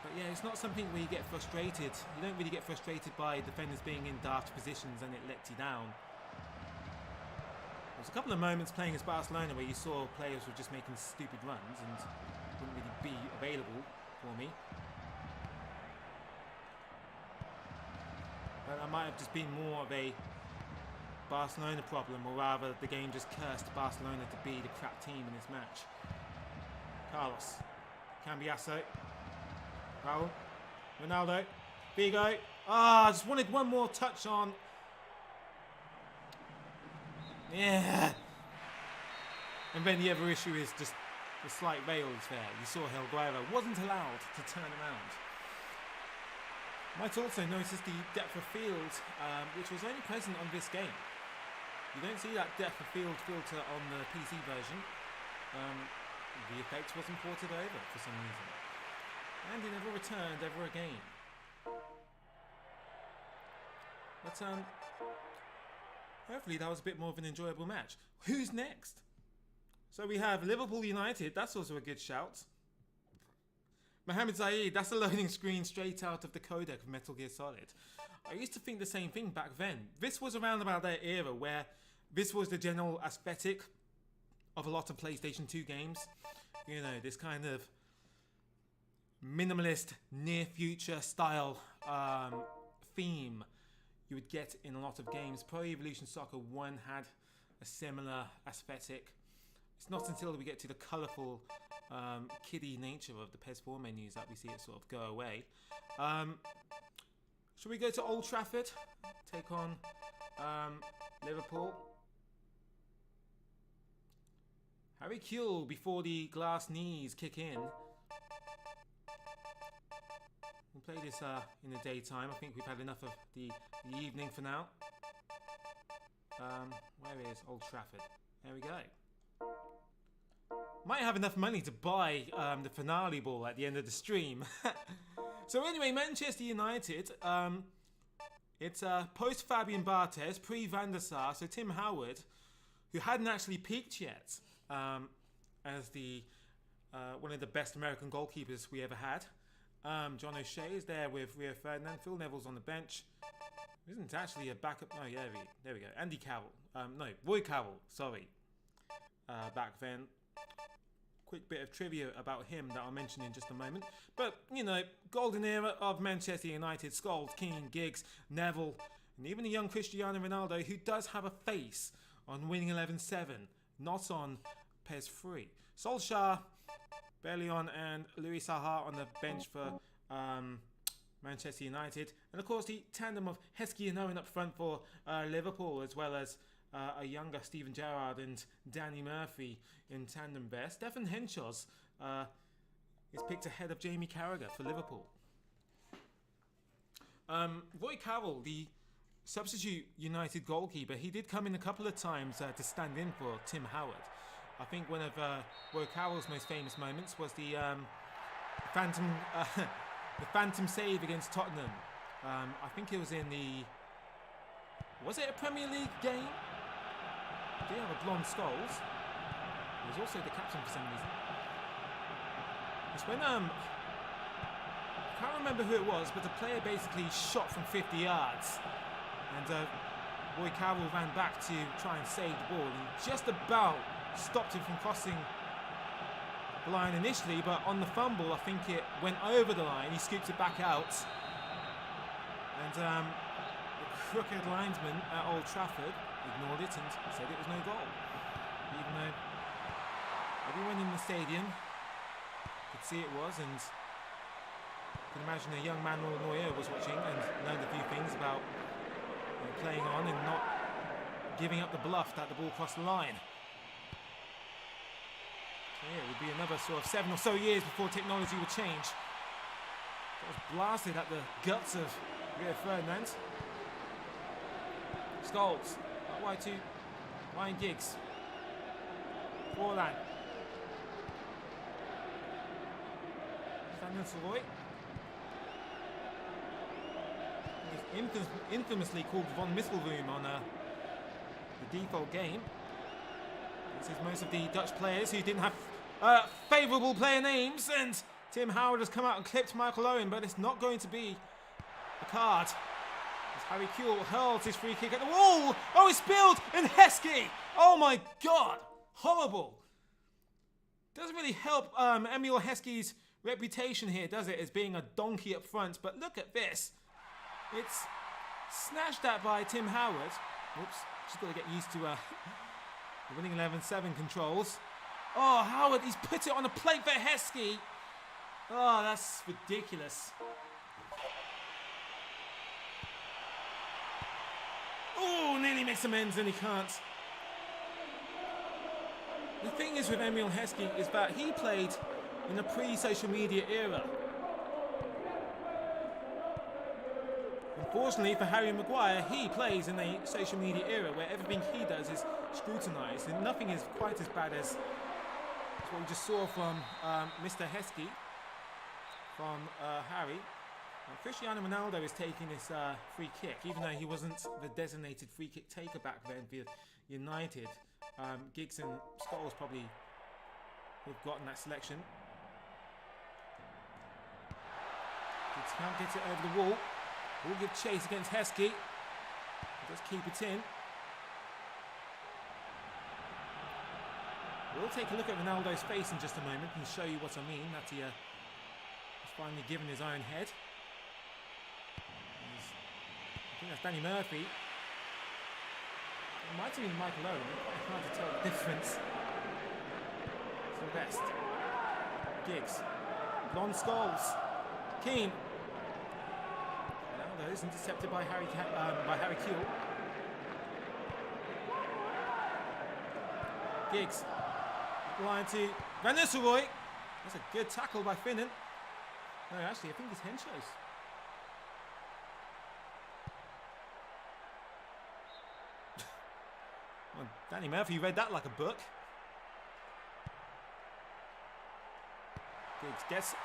But yeah, it's not something where you get frustrated. You don't really get frustrated by defenders being in daft positions and it lets you down. There was a couple of moments playing as Barcelona where you saw players were just making stupid runs and wouldn't really be available for me. But that might have just been more of a Barcelona problem, or rather the game just cursed Barcelona to be the crap team in this match. Carlos, Cambiasso, Raul, Ronaldo, Figo. I just wanted one more touch on. Yeah. And then the other issue is just the slight rails there. You saw Helguero wasn't allowed to turn around. Might also notice the depth of field, which was only present on this game. You don't see that depth of field filter on the PC version. The effect wasn't ported over for some reason. And it never returned ever again. But hopefully that was a bit more of an enjoyable match. Who's next? So we have Liverpool United, that's also a good shout. Mohamed Zaid, that's a loading screen straight out of the codec of Metal Gear Solid. I used to think the same thing back then. This was around about that era where this was the general aesthetic of a lot of PlayStation 2 games. You know, this kind of minimalist, near future style theme you would get in a lot of games. Pro Evolution Soccer 1 had a similar aesthetic. It's not until we get to the colourful kiddie nature of the PES 4 menus that we see it sort of go away. Should we go to Old Trafford? Take on Liverpool. Harry Kewell before the glass knees kick in. We'll play this in the daytime. I think we've had enough of the evening for now. Where is Old Trafford? There we go. Might have enough money to buy the finale ball at the end of the stream. So anyway, Manchester United, it's post Fabian Barthez, pre Van der Sar, so Tim Howard, who hadn't actually peaked yet as the one of the best American goalkeepers we ever had. John O'Shea is there with Rio Ferdinand. Phil Neville's on the bench. Isn't actually a backup. Oh yeah, there we go. Andy Carroll. No, Roy Carroll. Sorry. Back then. Quick bit of trivia about him that I'll mention in just a moment. But, you know, golden era of Manchester United. Scholes, Keane, Giggs, Neville, and even a young Cristiano Ronaldo who does have a face on Winning 11-7, not on PES 3. Solskjaer, Bellion and Louis Saha on the bench for Manchester United. And of course the tandem of Heskey and Owen up front for Liverpool, as well as a younger Steven Gerrard and Danny Murphy in tandem best. Stefan Henschos is picked ahead of Jamie Carragher for Liverpool. Roy Carroll, the substitute United goalkeeper, he did come in a couple of times to stand in for Tim Howard. I think one of Roy Carroll's most famous moments was the phantom save against Tottenham. I think it was in the... Was it a Premier League game? Did he have a blonde Scholes? He was also the captain for some reason. It's when I can't remember who it was, but the player basically shot from 50 yards, and Roy Carroll ran back to try and save the ball, and just about stopped him from crossing the line initially, but on the fumble, I think it went over the line. He scooped it back out, and the crooked linesman at Old Trafford ignored it and said it was no goal, even though everyone in the stadium could see it was, and you can imagine a young Manuel Neuer was watching and learned a few things about playing on and not giving up the bluff that the ball crossed the line. So yeah, it would be another sort of 7 or so years before technology would change. That was blasted at the guts of Rio Ferdinand. Scholes, wide to Ryan Giggs. Forlan. Van Nistelrooy. He's infamously called Von Mistelroom on the default game. This is most of the Dutch players who didn't have favourable player names, and Tim Howard has come out and clipped Michael Owen, but it's not going to be a card. As Harry Kewell hurls his free kick at the wall. Oh, it's spilled, and Heskey! Oh my God, horrible. Doesn't really help Emil Heskey's reputation here, does it, as being a donkey up front? But look at this. It's snatched at by Tim Howard. Oops, just got to get used to the Winning 11-7 controls. Oh, Howard, he's put it on a plate for Heskey. Oh, that's ridiculous. Oh, nearly makes amends and he can't. The thing is with Emil Heskey is that he played in a pre-social media era. Unfortunately for Harry Maguire, he plays in a social media era where everything he does is scrutinised, and nothing is quite as bad as what we just saw from Mr. Heskey, from Harry. Cristiano Ronaldo is taking this free kick, even though he wasn't the designated free kick taker back then for United. Giggs and Scholes probably would have gotten that selection. Giggs can't get it over the wall. We'll give chase against Heskey. Just keep it in. We'll take a look at Ronaldo's face in just a moment and show you what I mean, that he has finally given his own head. I think that's Danny Murphy. It might have been Michael Owen. It's hard to tell the difference. It's the best. Giggs. Long Scholes. Keane. Now those intercepted by Harry Kewell. Giggs. Line to Van Nistelrooy. That's a good tackle by Finnan. No, actually, I think it's Henshaw's. Well, Danny Murphy read that like a book. Giggs gets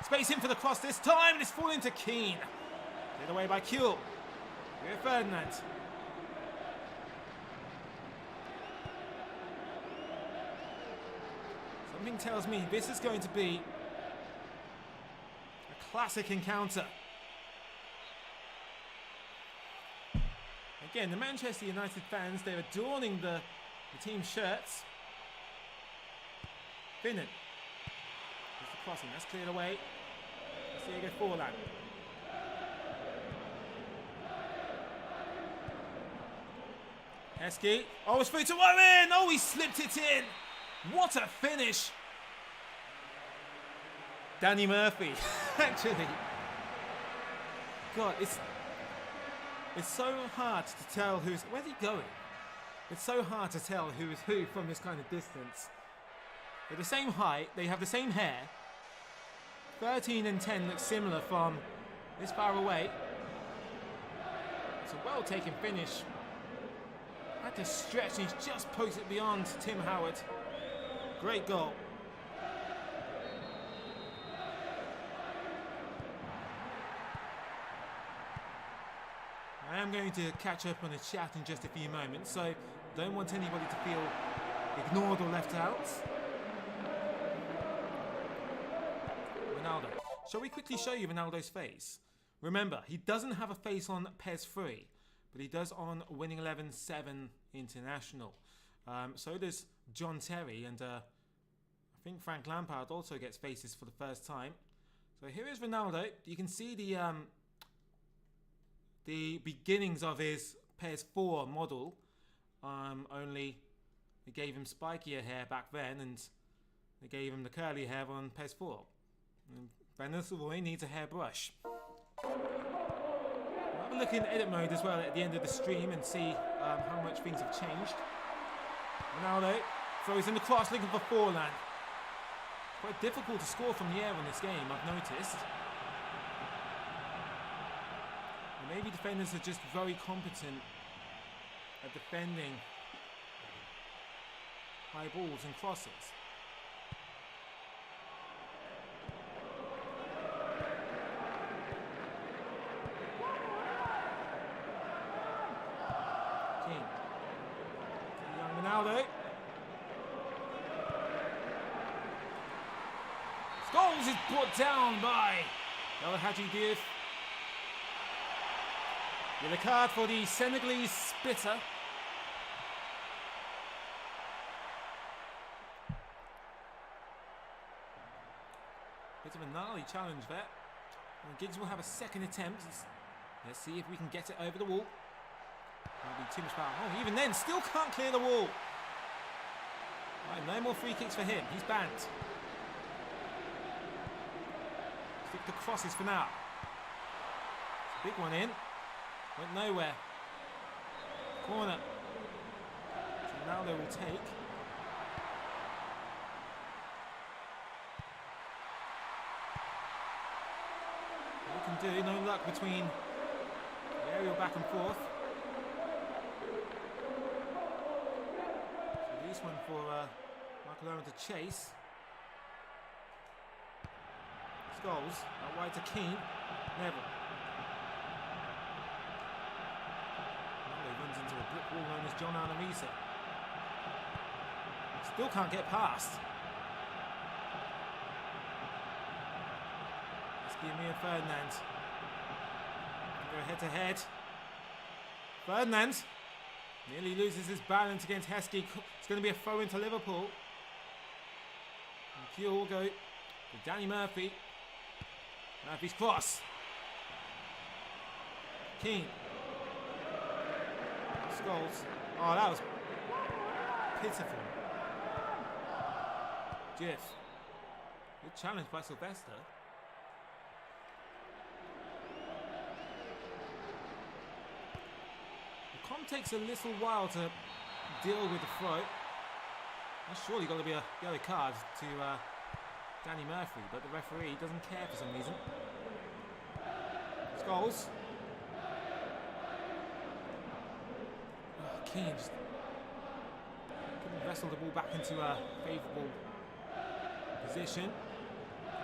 space in for the cross this time, and it's falling to Keane. Cleared away by Kewell. Rio Ferdinand. Something tells me this is going to be a classic encounter. Again, the Manchester United fans, they're adorning the team shirts. Finnan. There's the crossing, that's cleared away. Diego Forlan. Heskey. Oh, it's through to Owen! Oh, he slipped it in! What a finish! Danny Murphy, actually. God, it's so hard to tell who's... Where's he going? It's so hard to tell who is who from this kind of distance. They're the same height, they have the same hair. 13 and 10 look similar from this far away. It's a well-taken finish. Had to stretch, and he's just poked it beyond Tim Howard. Great goal. I am going to catch up on the chat in just a few moments, so don't want anybody to feel ignored or left out. Ronaldo. Shall we quickly show you Ronaldo's face? Remember, he doesn't have a face on PES 3, but he does on Winning 11 7 International. So does John Terry, and I think Frank Lampard also gets faces for the first time. So here is Ronaldo. You can see the beginnings of his PES 4 model. Only they gave him spikier hair back then, and they gave him the curly hair on PES 4. And Van Nistelrooy needs a hairbrush. We'll have a look in edit mode as well at the end of the stream and see how much things have changed. Ronaldo throws in the cross, looking for Forlan. Quite difficult to score from the air in this game, I've noticed. And maybe defenders are just very competent at defending high balls and crosses. King. Young Ronaldo. Scholes is brought down by El Hadji Diouf. With a card for the Senegalese spitter. Bit of a gnarly challenge there. And Giggs will have a second attempt. Let's see if we can get it over the wall. Might be too much power. Oh, even then, still can't clear the wall. Right, no more free kicks for him. He's banned. Stick the crosses for now. Big one in. Went nowhere. Corner. So now they will take. What they can do, no luck between the aerial back and forth. So this one for Michael Owen to chase. Scholes, out wide to Keane. Neville. Runs into a brick wall known as John Arnemisa. Still can't get past. Let's give me a Ferdinand. Go head to head. Ferdinand nearly loses his balance against Heskey. It's going to be a throw into Liverpool. And Kewell will go to Danny Murphy. Murphy's cross. Keane. Scholes. Oh, that was pitiful. Jiff. Good challenge by Sylvester. The com takes a little while to deal with the throw. That's surely got to be a yellow card to Danny Murphy, but the referee doesn't care for some reason. Scholes. Oh, Keane just couldn't wrestle the ball back into a favourable position.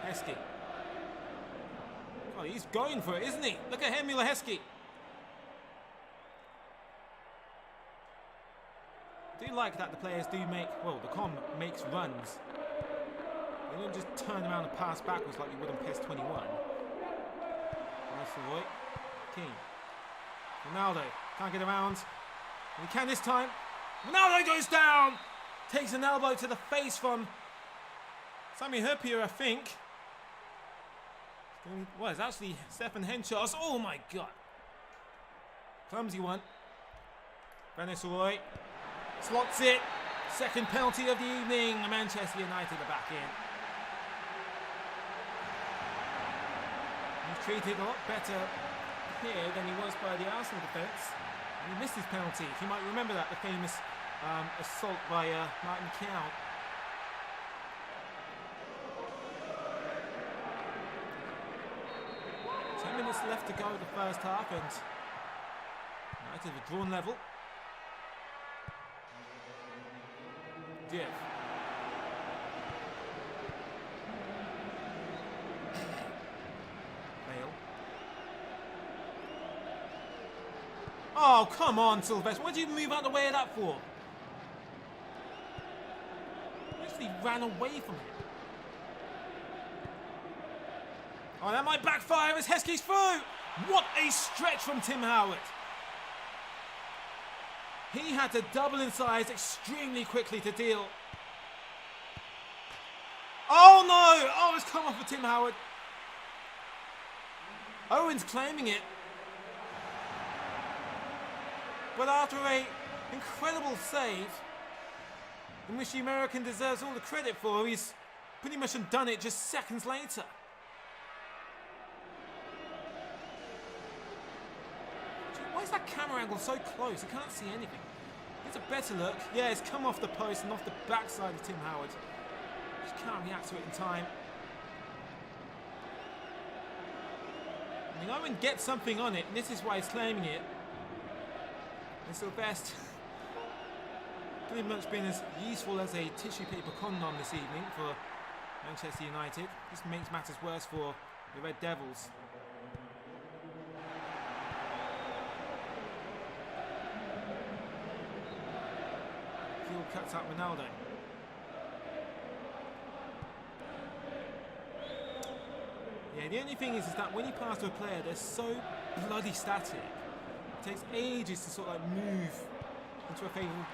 Heskey. Oh, he's going for it, isn't he? Look at him, Mila Heskey. I do like that the players do make, well, the com makes runs. They don't just turn around and pass backwards like you would on PES 21. Nice Roy. Keane. Ronaldo can't get around. And he can this time. Ronaldo goes down. Takes an elbow to the face from Sami Hyypiä, I think. Well, it's actually Stefan Henchos. Oh my god. Clumsy one. Van Roy slots it. Second penalty of the evening. Manchester United are back in. He's treated a lot better here than he was by the Arsenal defence. And he missed his penalty. You might remember that, the famous assault by Martin Cow. Minutes left to go in the first half, and United have drawn level. Div. Bale. Oh, come on, Sylvester. What did you move out the way of that for? He actually ran away from him. Oh, that might backfire as Heskey's through. What a stretch from Tim Howard. He had to double in size extremely quickly to deal. Oh no! Oh, it's come off for Tim Howard. Owen's claiming it. But after an incredible save, in which the American deserves all the credit for, he's pretty much undone it just seconds later. Why is that camera angle so close? I can't see anything. It's a better look. Yeah, it's come off the post and off the backside of Tim Howard. Just can't react to it in time. I mean, Owen gets something on it, and this is why he's claiming it. And Sylvester pretty much been as useful as a tissue paper condom this evening for Manchester United. This makes matters worse for the Red Devils. Cuts out Ronaldo. Yeah, the only thing is that when you pass to a player, they're so bloody static. It takes ages to sort of like move into a favourable,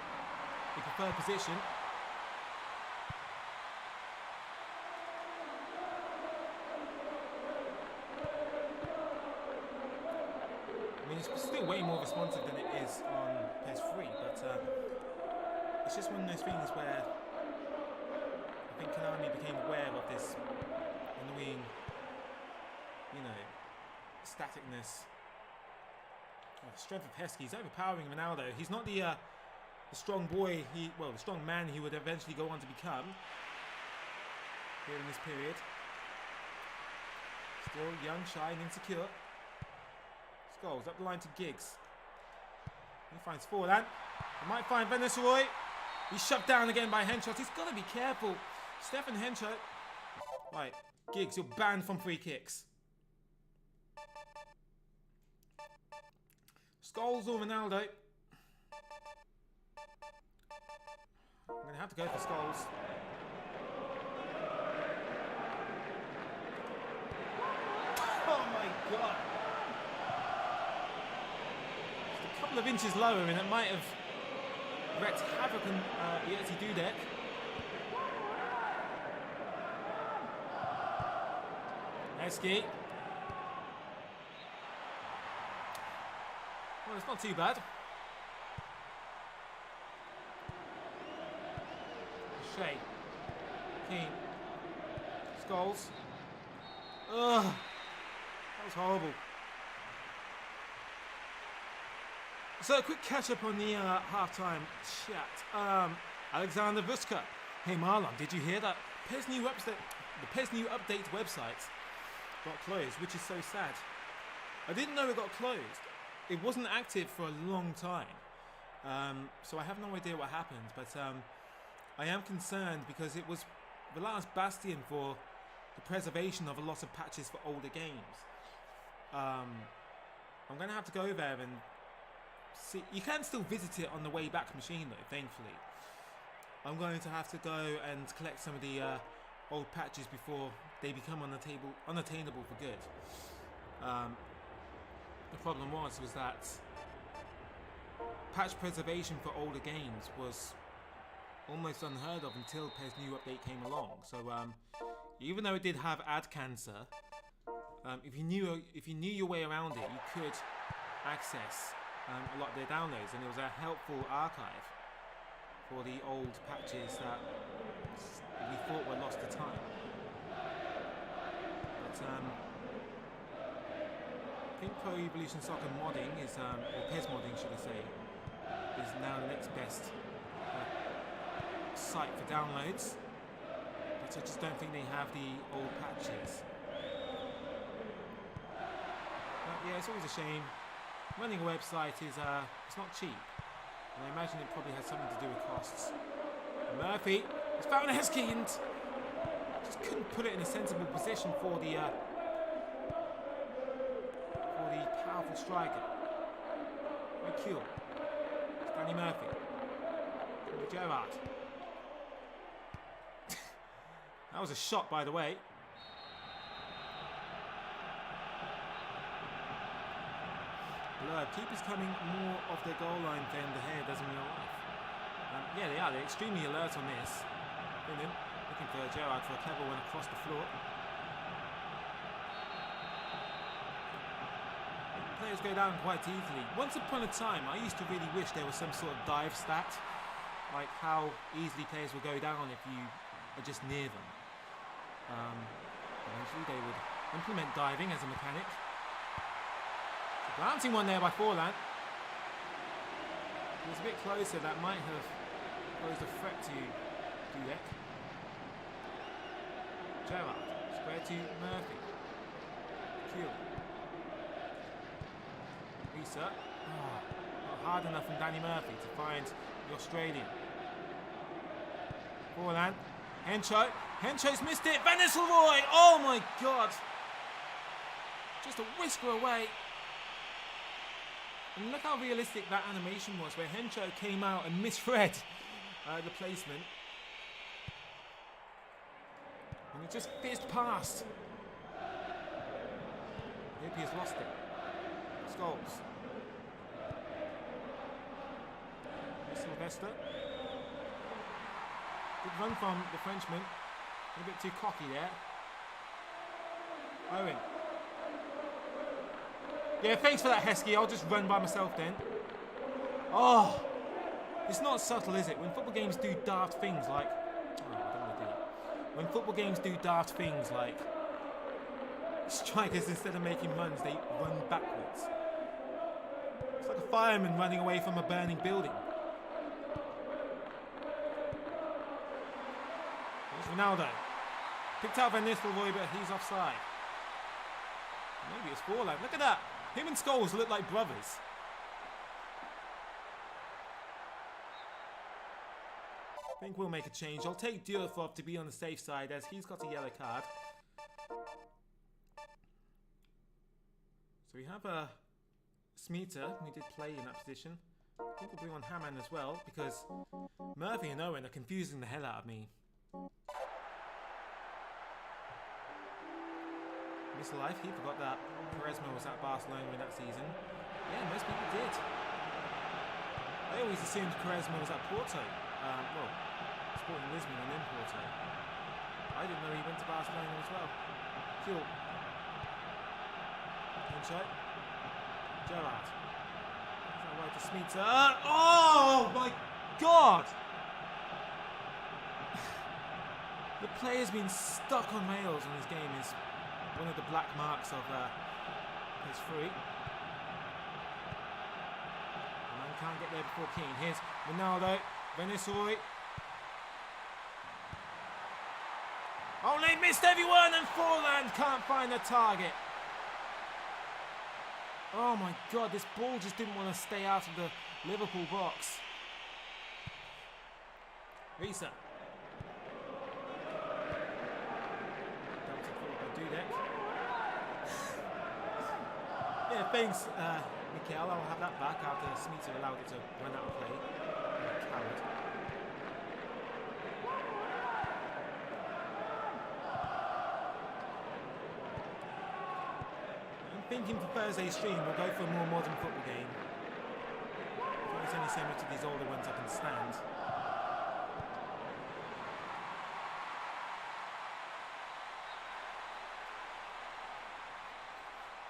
preferred position. I mean, it's still way more responsive than it is on PES 3, but it's just one of those things where I think Konami became aware of this annoying, you know, staticness. Oh, the strength of Heskey, he's overpowering Ronaldo. He's not the strong boy, the strong man he would eventually go on to become here in this period. Still young, shy and insecure. Scholes up the line to Giggs. He finds Forlan. He might find Van Nistelrooy. He's shut down again by Henchot. He's got to be careful. Stefan Henchot. Right, Giggs, you're banned from free kicks. Scholes or Ronaldo? I'm going to have to go for Scholes. Oh my god. Just a couple of inches lower and it might have wrecked havoc on Yeti Dudek. Heskey. Well, it's not too bad. Shea. Keane. Skulls. Ugh. That was horrible. So a quick catch up on the halftime chat. Alexander Vuska. Hey Marlon, did you hear that? The PES new update website got closed, which is so sad. I didn't know it got closed. It wasn't active for a long time. So I have no idea what happened, but I am concerned because it was the last bastion for the preservation of a lot of patches for older games. I'm going to have to go there and see. You can still visit it on the way back machine though, thankfully. I'm going to have to go and collect some of the old patches before they become unattainable for good. The problem was that patch preservation for older games was almost unheard of until PES new update came along. So even though it did have ad cancer, if you knew your way around it, you could access a lot of their downloads, and it was a helpful archive for the old patches that we thought were lost to time. But I think Pro Evolution Soccer modding is, or PES modding should I say, is now the next best site for downloads. But I just don't think they have the old patches. But yeah, it's always a shame. Running a website is it's not cheap. And I imagine it probably has something to do with costs. Murphy has found a Heskey and just couldn't put it in a sensible position for the powerful striker. Very cool. It's Danny Murphy. Gerrard. That was a shot, by the way. Blurred. Keepers coming more off their goal line than the head does in real life. Yeah, they are. They're extremely alert on this. Brilliant. Looking for Gerrard for a clever one across the floor. Players go down quite easily. Once upon a time, I used to really wish there was some sort of dive stat, like how easily players will go down if you are just near them. Eventually they would implement diving as a mechanic. Glancing one there by Forlan. It was a bit closer, that might have posed a threat to Dudek. Gerrard, square to Murphy. Kill. Risa. Oh, not hard enough from Danny Murphy to find the Australian. Forlan. Hencho. Hencho's missed it. Van Nistelrooy. Oh my god. Just a whisker away. And look how realistic that animation was, where Hencho came out and misread the placement. And it just fizzed past. I hope he has lost it. Scholes. Sylvester. Good run from the Frenchman. A bit too cocky there. Owen. Yeah, thanks for that, Heskey. I'll just run by myself then. Oh, it's not subtle, is it? When football games do daft things like... Oh, I don't want to do that. When football games do daft things like... Strikers, instead of making runs, they run backwards. It's like a fireman running away from a burning building. There's Ronaldo. Picked out Van Nistelrooy, but he's offside. Maybe it's Forlan. Look at that. Him and Scholes look like brothers. I think we'll make a change. I'll take Durathov to be on the safe side as he's got a yellow card. So we have a Smeater, who did play in that position. I think we'll bring on Hammond as well, because Murphy and Owen are confusing the hell out of me. Missed life, he forgot that Quaresma was at Barcelona in that season. Yeah, most people did. I always assumed Quaresma was at Porto. Well, Sporting Lisbon and then Porto. I didn't know he went to Barcelona as well. Cool. Hencho. Gerrard. Is that right to Smeater? Oh my god! The player's been stuck on rails on this game is one of the black marks of his free. The man can't get there before Keane. Here's Ronaldo, Venezuela. Oh, they missed everyone and Forland can't find the target. Oh my God, this ball just didn't want to stay out of the Liverpool box. Risa. Yeah, thanks, Mikel. I'll have that back after Smith allowed it to run out of play. Coward. I'm thinking for Thursday's stream, we'll go for a more modern football game. It's only so much of these older ones I can stand.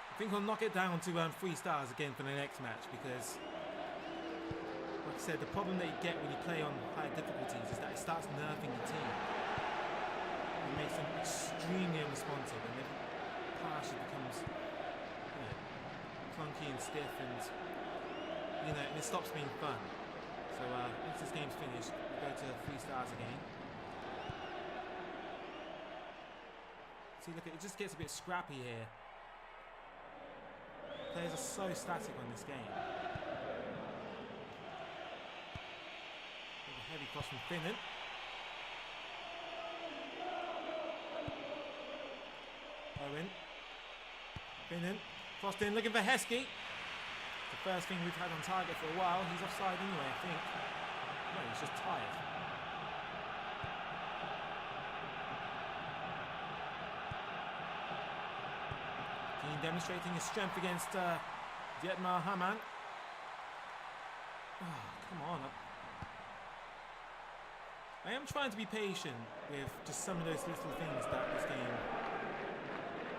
I think I'll knock it down to 3 stars again for the next match because, like I said, the problem that you get when you play on higher difficulties is that it starts nerfing the team. It makes them extremely unresponsive and every pass becomes clunky and stiff and, and it stops being fun. So once this game's finished, we'll go to 3 stars again. See, look, it just gets a bit scrappy here. Players are so static on this game. A heavy cross from Finnan. Owen. Finnan. Crossed in, looking for Heskey. The first thing we've had on target for a while. He's offside anyway, I think. No, he's just tired. Keane demonstrating his strength against Dietmar Hamann. Oh, come on. I am trying to be patient with just some of those little things that this game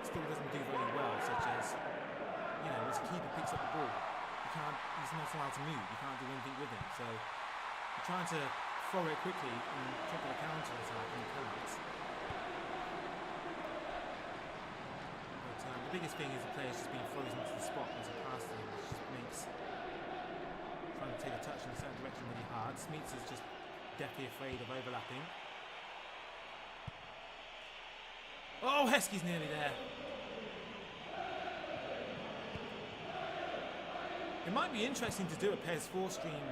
still doesn't do very well, such as, as a keeper picks up the ball, he's not allowed to move, you can't do anything with him, so you're trying to throw it quickly and triple a counter attack and you can't. The biggest thing is the player's just being frozen to the spot as he passes him, which just makes trying to take a touch in a certain direction really hard. Smeets is just deathly afraid of overlapping. Oh, Heskey's nearly there. It might be interesting to do a PES 4 stream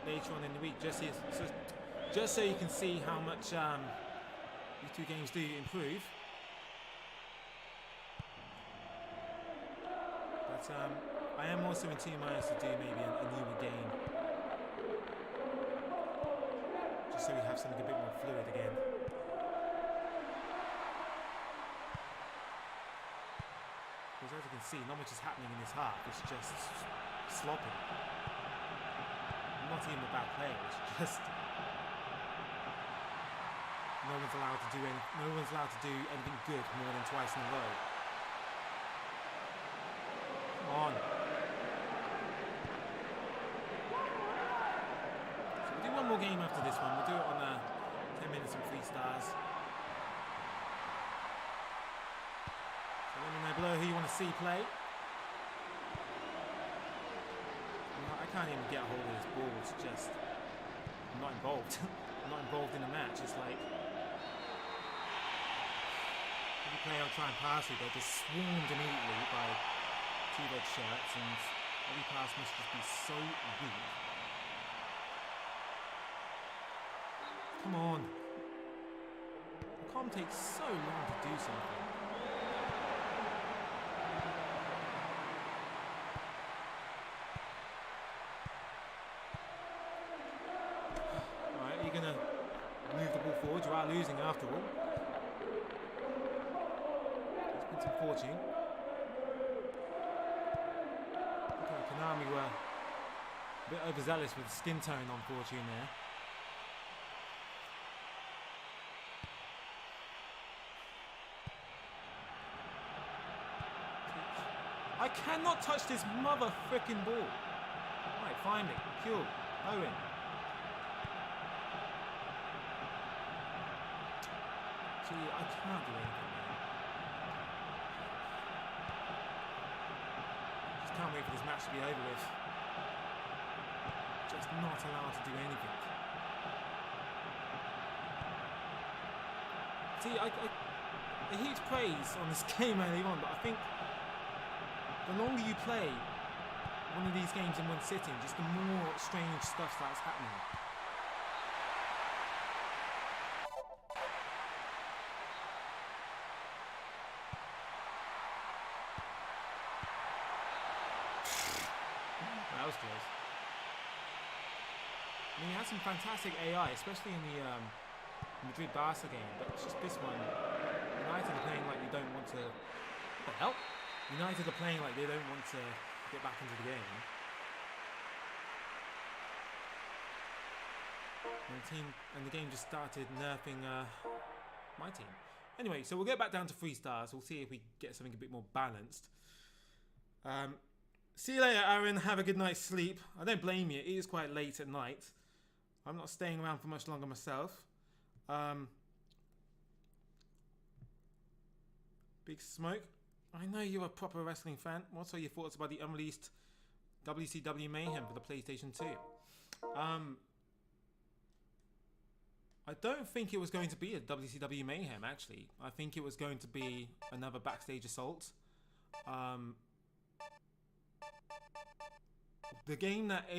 later on in the week, just so you can see how much these two games do improve. I am also in 2 minds to do maybe a newer game, just so we have something a bit more fluid again. Because as you can see, not much is happening in this half. It's just sloppy. I'm not even a bad player. It's just no one's allowed to do anything good more than twice in a row. On. So we'll do one more game after this one. We'll do it on 10 minutes and 3 stars. So let me know below who you want to see play. I can't even get a hold of this ball. It's just I'm not involved. I'm not involved in the match. It's like every player I'll try and pass with, they're just swarmed immediately by 2 red shirts, and every pass must just be so weak. Come on. The comm takes so long to do something. Alright, you're gonna move the ball forward. You are losing after all. It's been some fortune. We were a bit overzealous with the skin tone on Fortune there. I cannot touch this mother frickin' ball. Right, find me. Cool. Owen. Gee, I can't do anything, man. Just can't wait for this match to be over with. Just not allowed to do anything. See, a huge praise on this game early on, but I think the longer you play one of these games in one sitting, just the more strange stuff starts happening. That was close. I mean, he had some fantastic AI, especially in the Madrid-Barca game, but it's just this one. United are playing like they don't want to... What the hell? United are playing like they don't want to get back into the game. And the game just started nerfing my team. Anyway, so we'll get back down to 3 stars. We'll see if we get something a bit more balanced. See you later, Aaron. Have a good night's sleep. I don't blame you. It is quite late at night. I'm not staying around for much longer myself. Big Smoke. I know you're a proper wrestling fan. What are your thoughts about the unreleased WCW Mayhem for the PlayStation 2? I don't think it was going to be a WCW Mayhem, actually. I think it was going to be another Backstage Assault. The game that...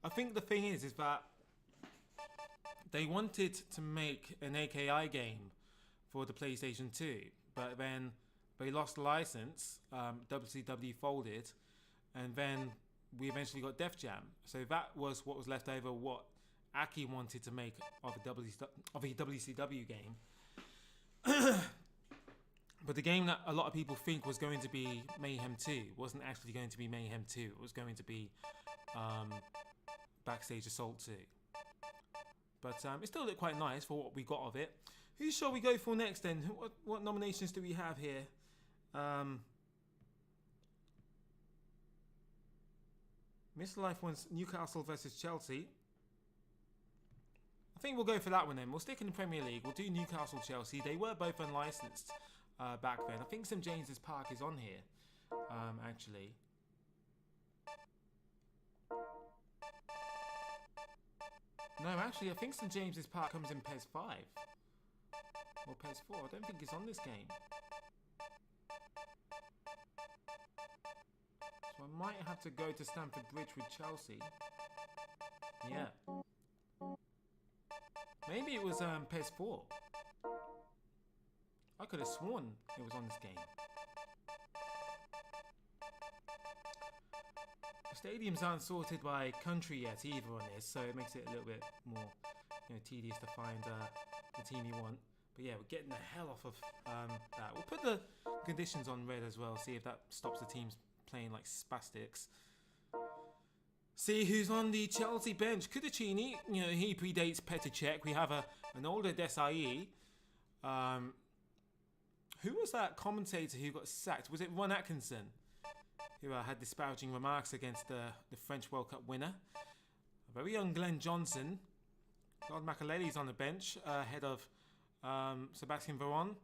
I think the thing is that they wanted to make an AKI game for the PlayStation 2, but then they lost the license, WCW folded, and then we eventually got Def Jam. So that was what was left over, what Aki wanted to make of a WCW game. But the game that a lot of people think was going to be Mayhem 2 wasn't actually going to be Mayhem 2. It was going to be Backstage Assault 2. But it still looked quite nice for what we got of it. Who shall we go for next then? What nominations do we have here? Mr. Life wants Newcastle versus Chelsea. I think we'll go for that one then. We'll stick in the Premier League. We'll do Newcastle, Chelsea. They were both unlicensed back then. I think St James's Park is on here, actually. No, actually, I think St James's Park comes in PES 5. Or PES 4. I don't think it's on this game. So I might have to go to Stamford Bridge with Chelsea. Yeah. Maybe it was PES 4. I could have sworn it was on this game. The stadiums aren't sorted by country yet either on this, so it makes it a little bit more, tedious to find the team you want. But yeah, we're getting the hell off of that. We'll put the conditions on red as well, see if that stops the teams playing like spastics. See who's on the Chelsea bench. Kudicini, he predates Petr Cech. We have an older Desai. Who was that commentator who got sacked? Was it Ron Atkinson? Who had disparaging remarks against the French World Cup winner. A very young Glenn Johnson. Claude Makelele's on the bench, ahead of Sebastian Veron.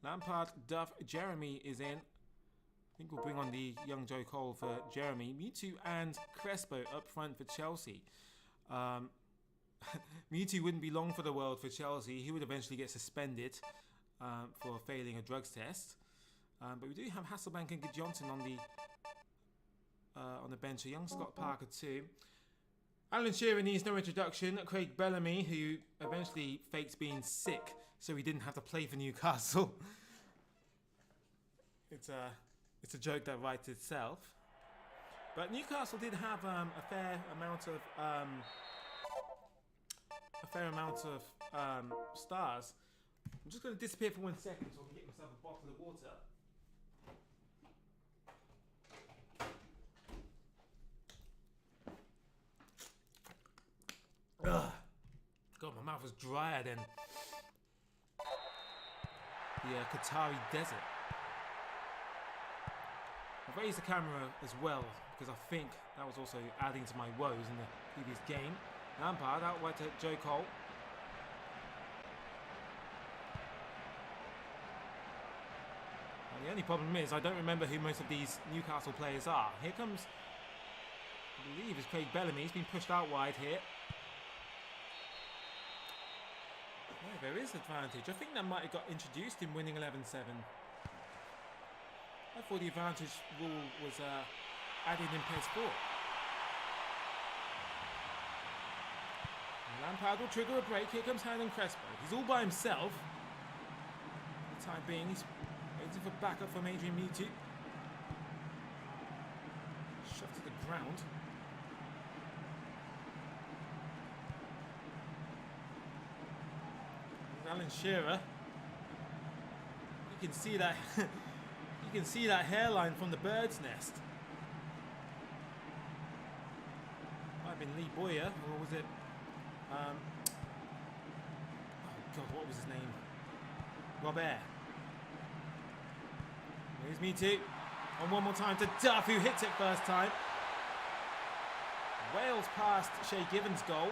Lampard, Duff, Jeremy is in. I think we'll bring on the young Joe Cole for Jeremy. Mewtwo and Crespo up front for Chelsea. Mewtwo wouldn't be long for the world for Chelsea. He would eventually get suspended for failing a drugs test. But we do have Hasselbank and Johnson on the bench. A young Scott Parker too. Alan Shearer needs no introduction. Craig Bellamy, who eventually faked being sick, so he didn't have to play for Newcastle. It's a joke that writes itself. But Newcastle did have a fair amount of stars. I'm just going to disappear for 1 second so I can get myself a bottle of water. Ugh. God, my mouth was drier than the Qatari desert. I've raised the camera as well because I think that was also adding to my woes in the previous game. Lampard out wide to Joe Cole. The only problem is I don't remember who most of these Newcastle players are. Here comes, I believe it's Craig Bellamy. He's been pushed out wide here. No, there is advantage. I think that might have got introduced in winning 11-7. I thought the advantage rule was added in PES 4. Lampard will trigger a break. Here comes Hernan Crespo. He's all by himself. For the time being, he's waiting for backup from Adrian Mutu. Shot to the ground. Alan Shearer. You can see that. You can see that hairline from the bird's nest. Might have been Lee Boyer, or was it? Oh God, what was his name? Robert. Here's me too. And one more time to Duff, who hits it first time. Wales past Shay Given's goal.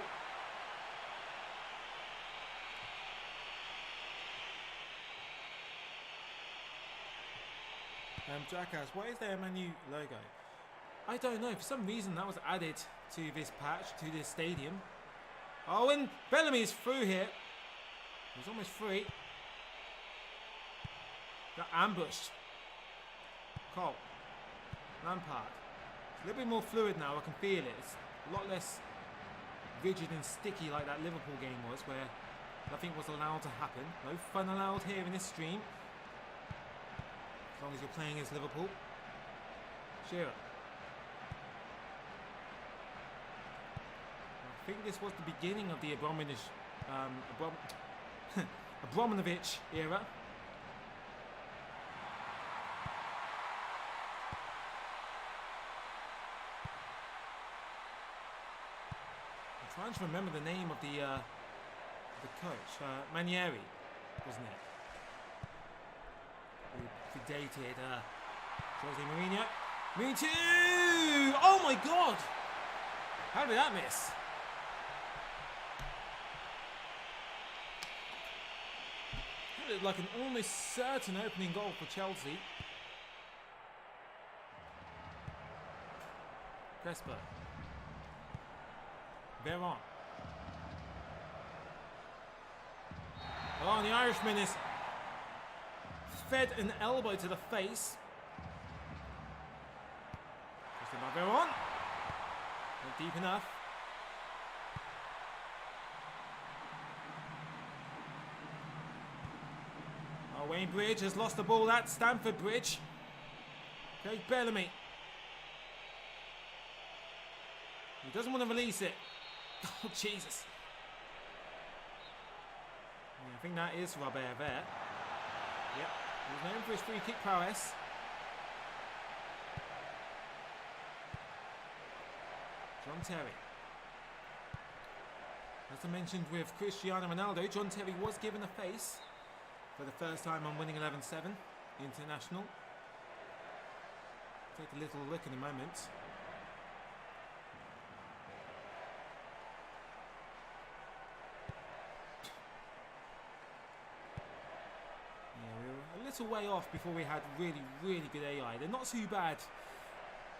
Jackass, what is their Manu logo? I don't know. For some reason that was added to this patch, to this stadium. Oh, and Bellamy is through here. He's almost free. Got ambushed. Cole. Lampard. It's a little bit more fluid now. I can feel it. It's a lot less rigid and sticky like that Liverpool game was, where nothing was allowed to happen. No fun allowed here in this stream. As long as you're playing as Liverpool. Shearer. I think this was the beginning of the Abramovich era. I'm trying to remember the name of the coach. Manieri, wasn't it? Who predated Jose Mourinho. Mutu! Oh my God! How did that miss? It looked like an almost certain opening goal for Chelsea. Crespo. Veron. Oh, and the Irishman is fed an elbow to the face. Just by Veron. Not deep enough. Oh, Wayne Bridge has lost the ball at Stamford Bridge. Craig Bellamy. He doesn't want to release it. Oh, Jesus. Yeah, I think that is Robert there. Yep, he's known for his free kick prowess. John Terry. As I mentioned with Cristiano Ronaldo, John Terry was given a face for the first time on winning 11-7 international. Take a little look in a moment. A little way off before we had really, really good AI. They're not too bad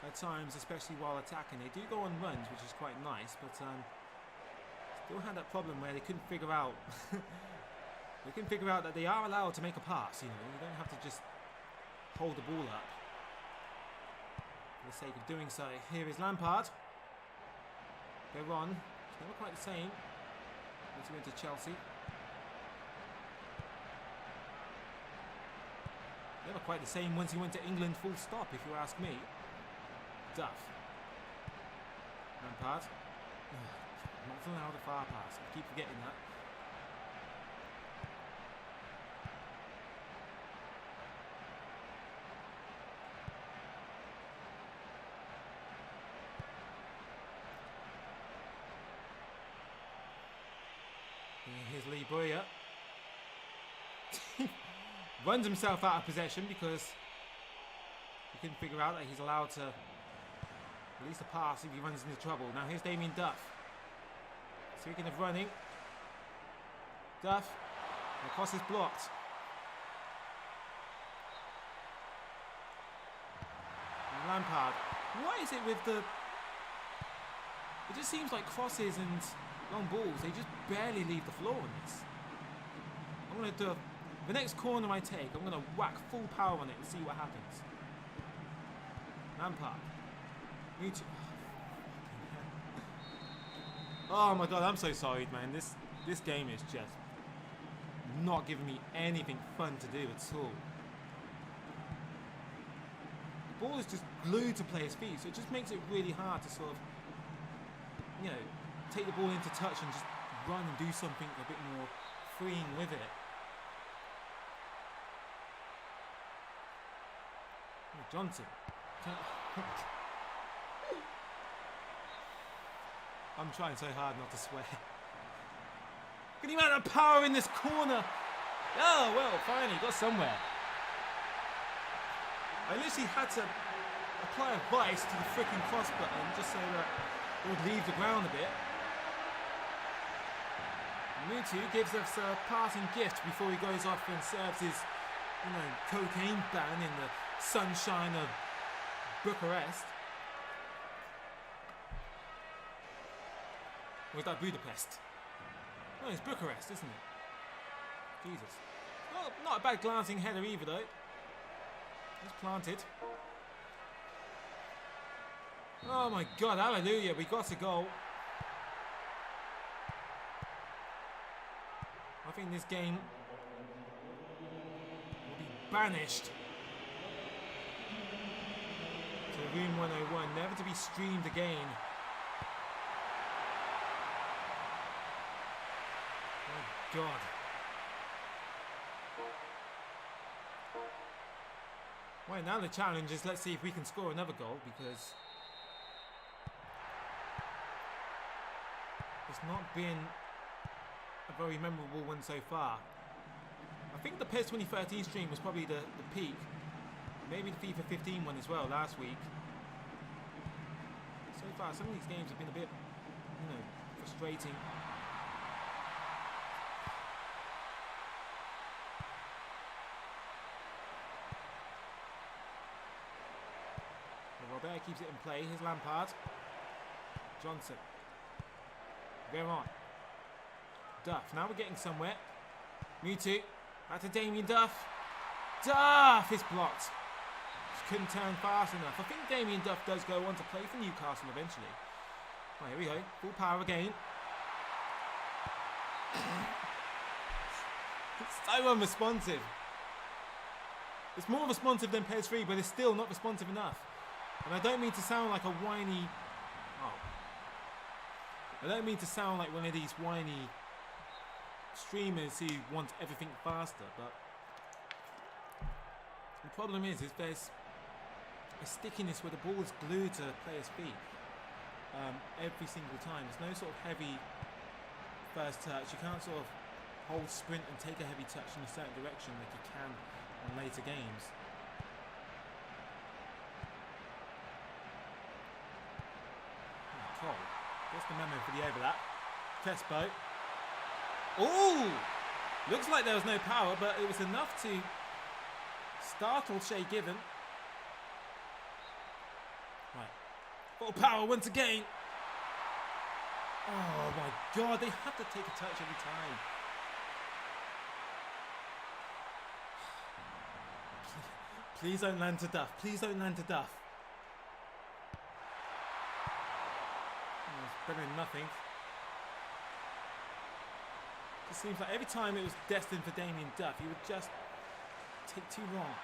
at times, especially while attacking. They do go on runs, which is quite nice, but still had that problem where they couldn't figure out they couldn't figure out that they are allowed to make a pass. You know, you don't have to just hold the ball up for the sake of doing so. Here is Lampard. Veron. It's never quite the same once he went to Chelsea. Never quite the same once he went to England, full stop, if you ask me. Duff. Lampard. Not allowed a far pass. I keep forgetting that. Here's Lee Boyer. Runs himself out of possession because he couldn't figure out that he's allowed to release the pass if he runs into trouble. Now here's Damien Duff. Speaking of running, Duff, the cross is blocked. Lampard. What is it with the... It just seems like crosses and long balls, they just barely leave the floor on this. I'm going to do... The next corner I take, I'm going to whack full power on it and see what happens. Lampard. Oh my god, I'm so sorry, man. This game is just not giving me anything fun to do at all. The ball is just glued to players' feet, so it just makes it really hard to sort of, you know, take the ball into touch and just run and do something a bit more freeing with it. Oh, Johnson. I'm trying so hard not to swear. Look at the amount of power in this corner. Oh, well, finally, got somewhere. I literally had to apply a vice to the freaking cross button just so that it would leave the ground a bit. Mutu gives us a parting gift before he goes off and serves his, you know, cocaine ban in the sunshine of Bucharest. Or is that Budapest? No, it's Bucharest, isn't it? Jesus. Well, not a bad glancing header either, though. It's planted. Oh my god, hallelujah, we got a goal. I think this game will be banished to Room 101, never to be streamed again. Oh god. Right, now the challenge is let's see if we can score another goal, because it's not been a very memorable one so far. I think the PES 2013 stream was probably the peak. Maybe the FIFA 15 one as well last week. So far, some of these games have been a bit, you know, frustrating. Robert keeps it in play. Here's Lampard. Johnson. Veron. Duff. Now we're getting somewhere. Mutu. Back to Damien Duff. Duff is blocked. Just couldn't turn fast enough. I think Damien Duff does go on to play for Newcastle eventually. Oh, here we go. Full power again. It's so unresponsive. It's more responsive than PES 3, but it's still not responsive enough. And I don't mean to sound like a whiny... Oh. I don't mean to sound like one of these whiny streamers who want everything faster, but the problem is there's a stickiness where the ball is glued to players' feet every single time. There's no sort of heavy first touch. You can't sort of hold sprint and take a heavy touch in a certain direction like you can in later games. Cole. What's the memo for the overlap? Crespo. Oh! Looks like there was no power, but it was enough to startle Shay Given. Right. Full power once again. Oh my god, they have to take a touch every time. Please don't land to Duff. Please don't land to Duff. Better than nothing. It seems like every time it was destined for Damien Duff, he would just take too long.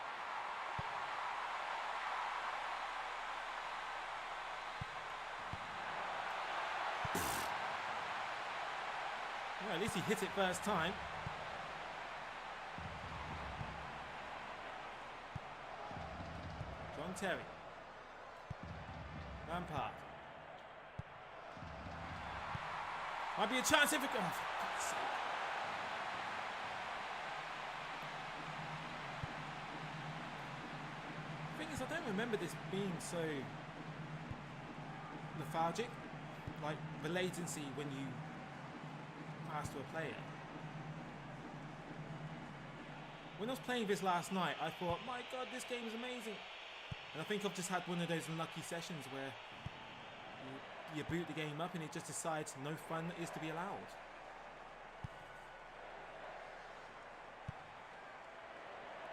Well, at least he hit it first time. John Terry. Lampard. Might be a chance if it goes. Oh, for God's sake. The thing is, I don't remember this being so lethargic. Like the latency when you pass to a player. When I was playing this last night, I thought, my god, this game is amazing. And I think I've just had one of those unlucky sessions where you boot the game up and it just decides no fun is to be allowed.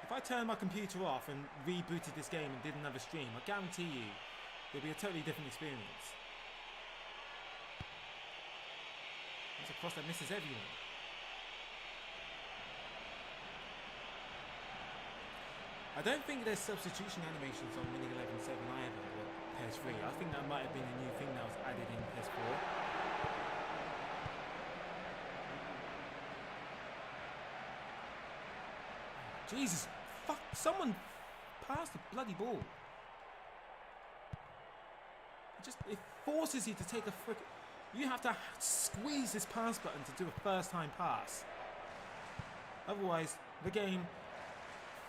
If I turned my computer off and rebooted this game and did another stream, I guarantee you it'll be a totally different experience. There's a cross that misses everyone. I don't think there's substitution animations on Winning 11-7 either, or PES 3. I think that might have been a new thing that was added in PES 4. Jesus, fuck, someone passed the bloody ball. It forces you to take a frick. You have to squeeze this pass button to do a first time pass. Otherwise, the game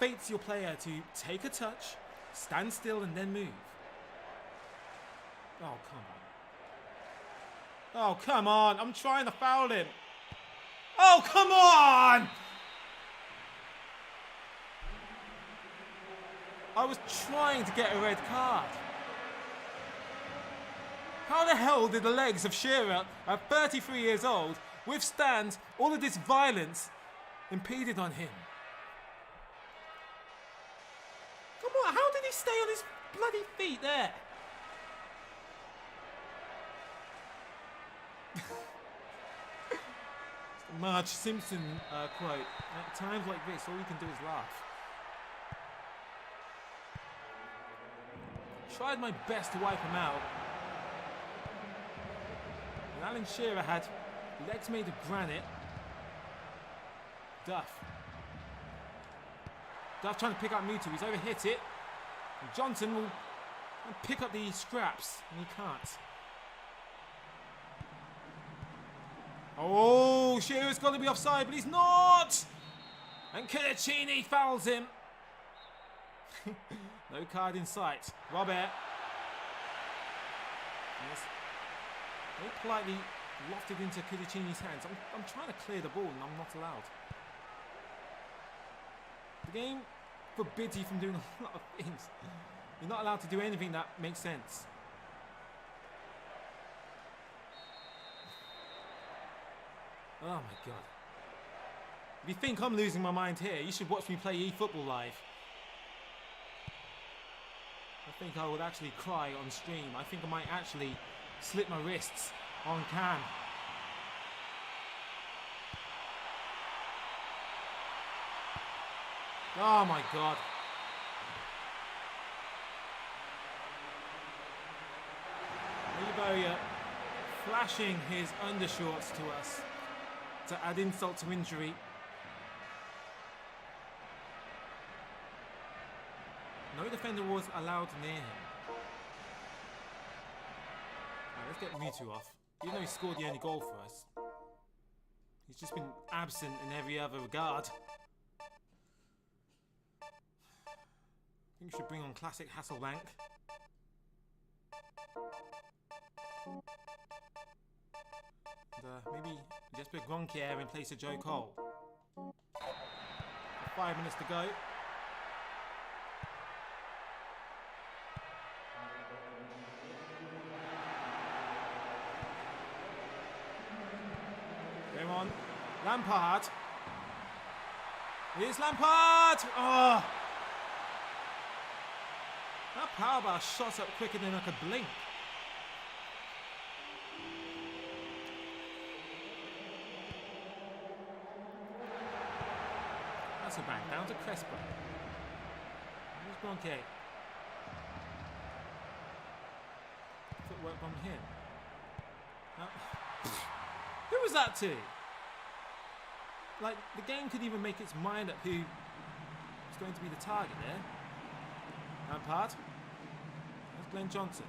fates your player to take a touch, stand still and then move. Oh, come on. Oh, come on. I'm trying to foul him. Oh, come on! I was trying to get a red card. How the hell did the legs of Shearer, at 33 years old, withstand all of this violence impeded on him? Come on, how did he stay on his bloody feet there? It's the Marge Simpson quote. At times like this, all you can do is laugh. Tried my best to wipe him out. And Alan Shearer had legs made of granite. Duff trying to pick up Mutu. He's overhit it. And Johnson will pick up the scraps, and he can't. Oh, Shearer's got to be offside, but he's not! And Colaccini fouls him. No card in sight. Robert. Yes. Very politely lofted into Colaccini's hands. I'm trying to clear the ball and I'm not allowed. The game forbids you from doing a lot of things. You're not allowed to do anything that makes sense. Oh my god. If you think I'm losing my mind here, you should watch me play eFootball live. I think I would actually cry on stream. I think I might actually slit my wrists on cam. Oh my god. Liboya flashing his undershorts to us to add insult to injury. No defender was allowed near him. Right, let's get Mutu off. Even though he scored the only goal for us, he's just been absent in every other regard. I think we should bring on classic Hasselbank. And maybe just put Gronkier in place of Joe Cole. 5 minutes to go. Game on. Lampard. Here's Lampard! Oh! That power bar shot up quicker than I could blink. That's a bang down to Crespo. Here's Bronque. Footwork on him. Who was that to? Like, the game could even make its mind up who was going to be the target there. Lampard. There's Glenn Johnson.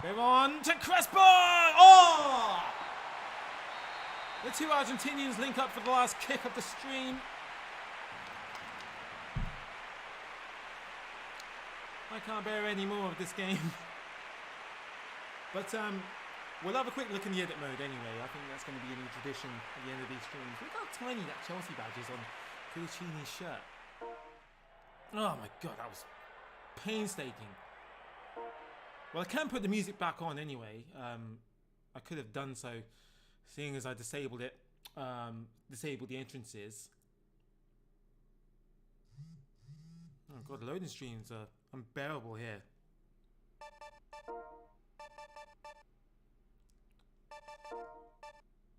They're on to Crespo! Oh! The two Argentinians link up for the last kick of the stream. I can't bear any more of this game. But We'll have a quick look in the edit mode anyway. I think that's going to be a new tradition at the end of these streams. Look how tiny that Chelsea badge is on Cudicini's shirt. Oh my god, that was painstaking. Well, I can put the music back on anyway. I could have done so, seeing as I disabled it, disabled the entrances. Oh god, loading streams are unbearable here.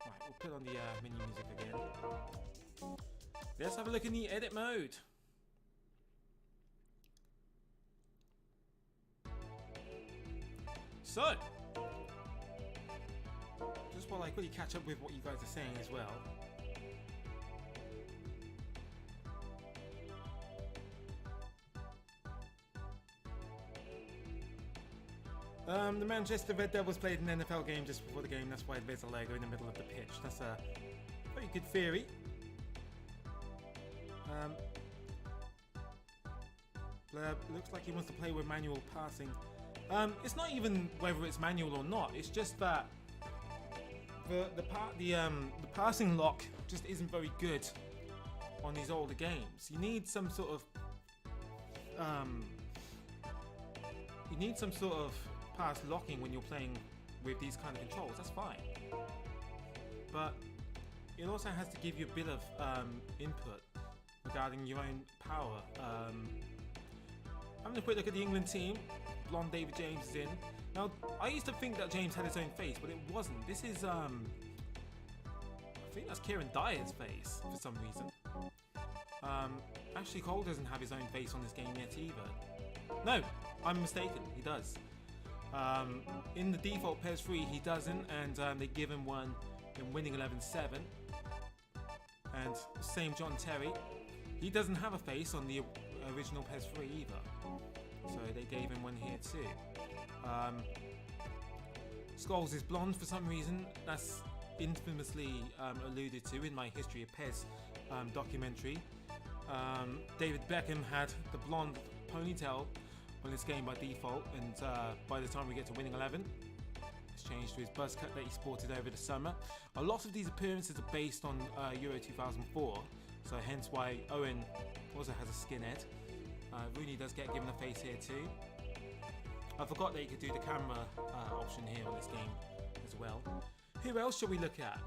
Right, we'll put on the mini music again. Let's have a look in the edit mode. So, just while I quickly catch up with what you guys are saying as well. The Manchester Red Devils played an NFL game just before the game. That's why there's a logo in the middle of the pitch. That's a very good theory. Blurb looks like he wants to play with manual passing. It's not even whether it's manual or not. It's just that the passing lock just isn't very good on these older games. You need some sort of pass locking when you're playing with these kind of controls. That's fine, but it also has to give you a bit of input regarding your own power. Having a quick look at the England team. Blonde David James is in. Now, I used to think that James had his own face, but it wasn't. This is, I think that's Kieran Dyer's face for some reason. Ashley Cole doesn't have his own face on this game yet either. No, I'm mistaken. He does. In the default PES 3, he doesn't, and they give him one in Winning 11-7. And same John Terry. He doesn't have a face on the original PES 3 either. So they gave him one here too. Scholes is blonde for some reason. That's infamously alluded to in my History of PES documentary. David Beckham had the blonde ponytail on this game by default, and by the time we get to Winning 11, it's changed to his buzz cut that he sported over the summer. A lot of these appearances are based on Euro 2004, so hence why Owen also has a skinhead. Rooney does get given a face here too. I forgot that you could do the camera option here on this game as well. Who else should we look at?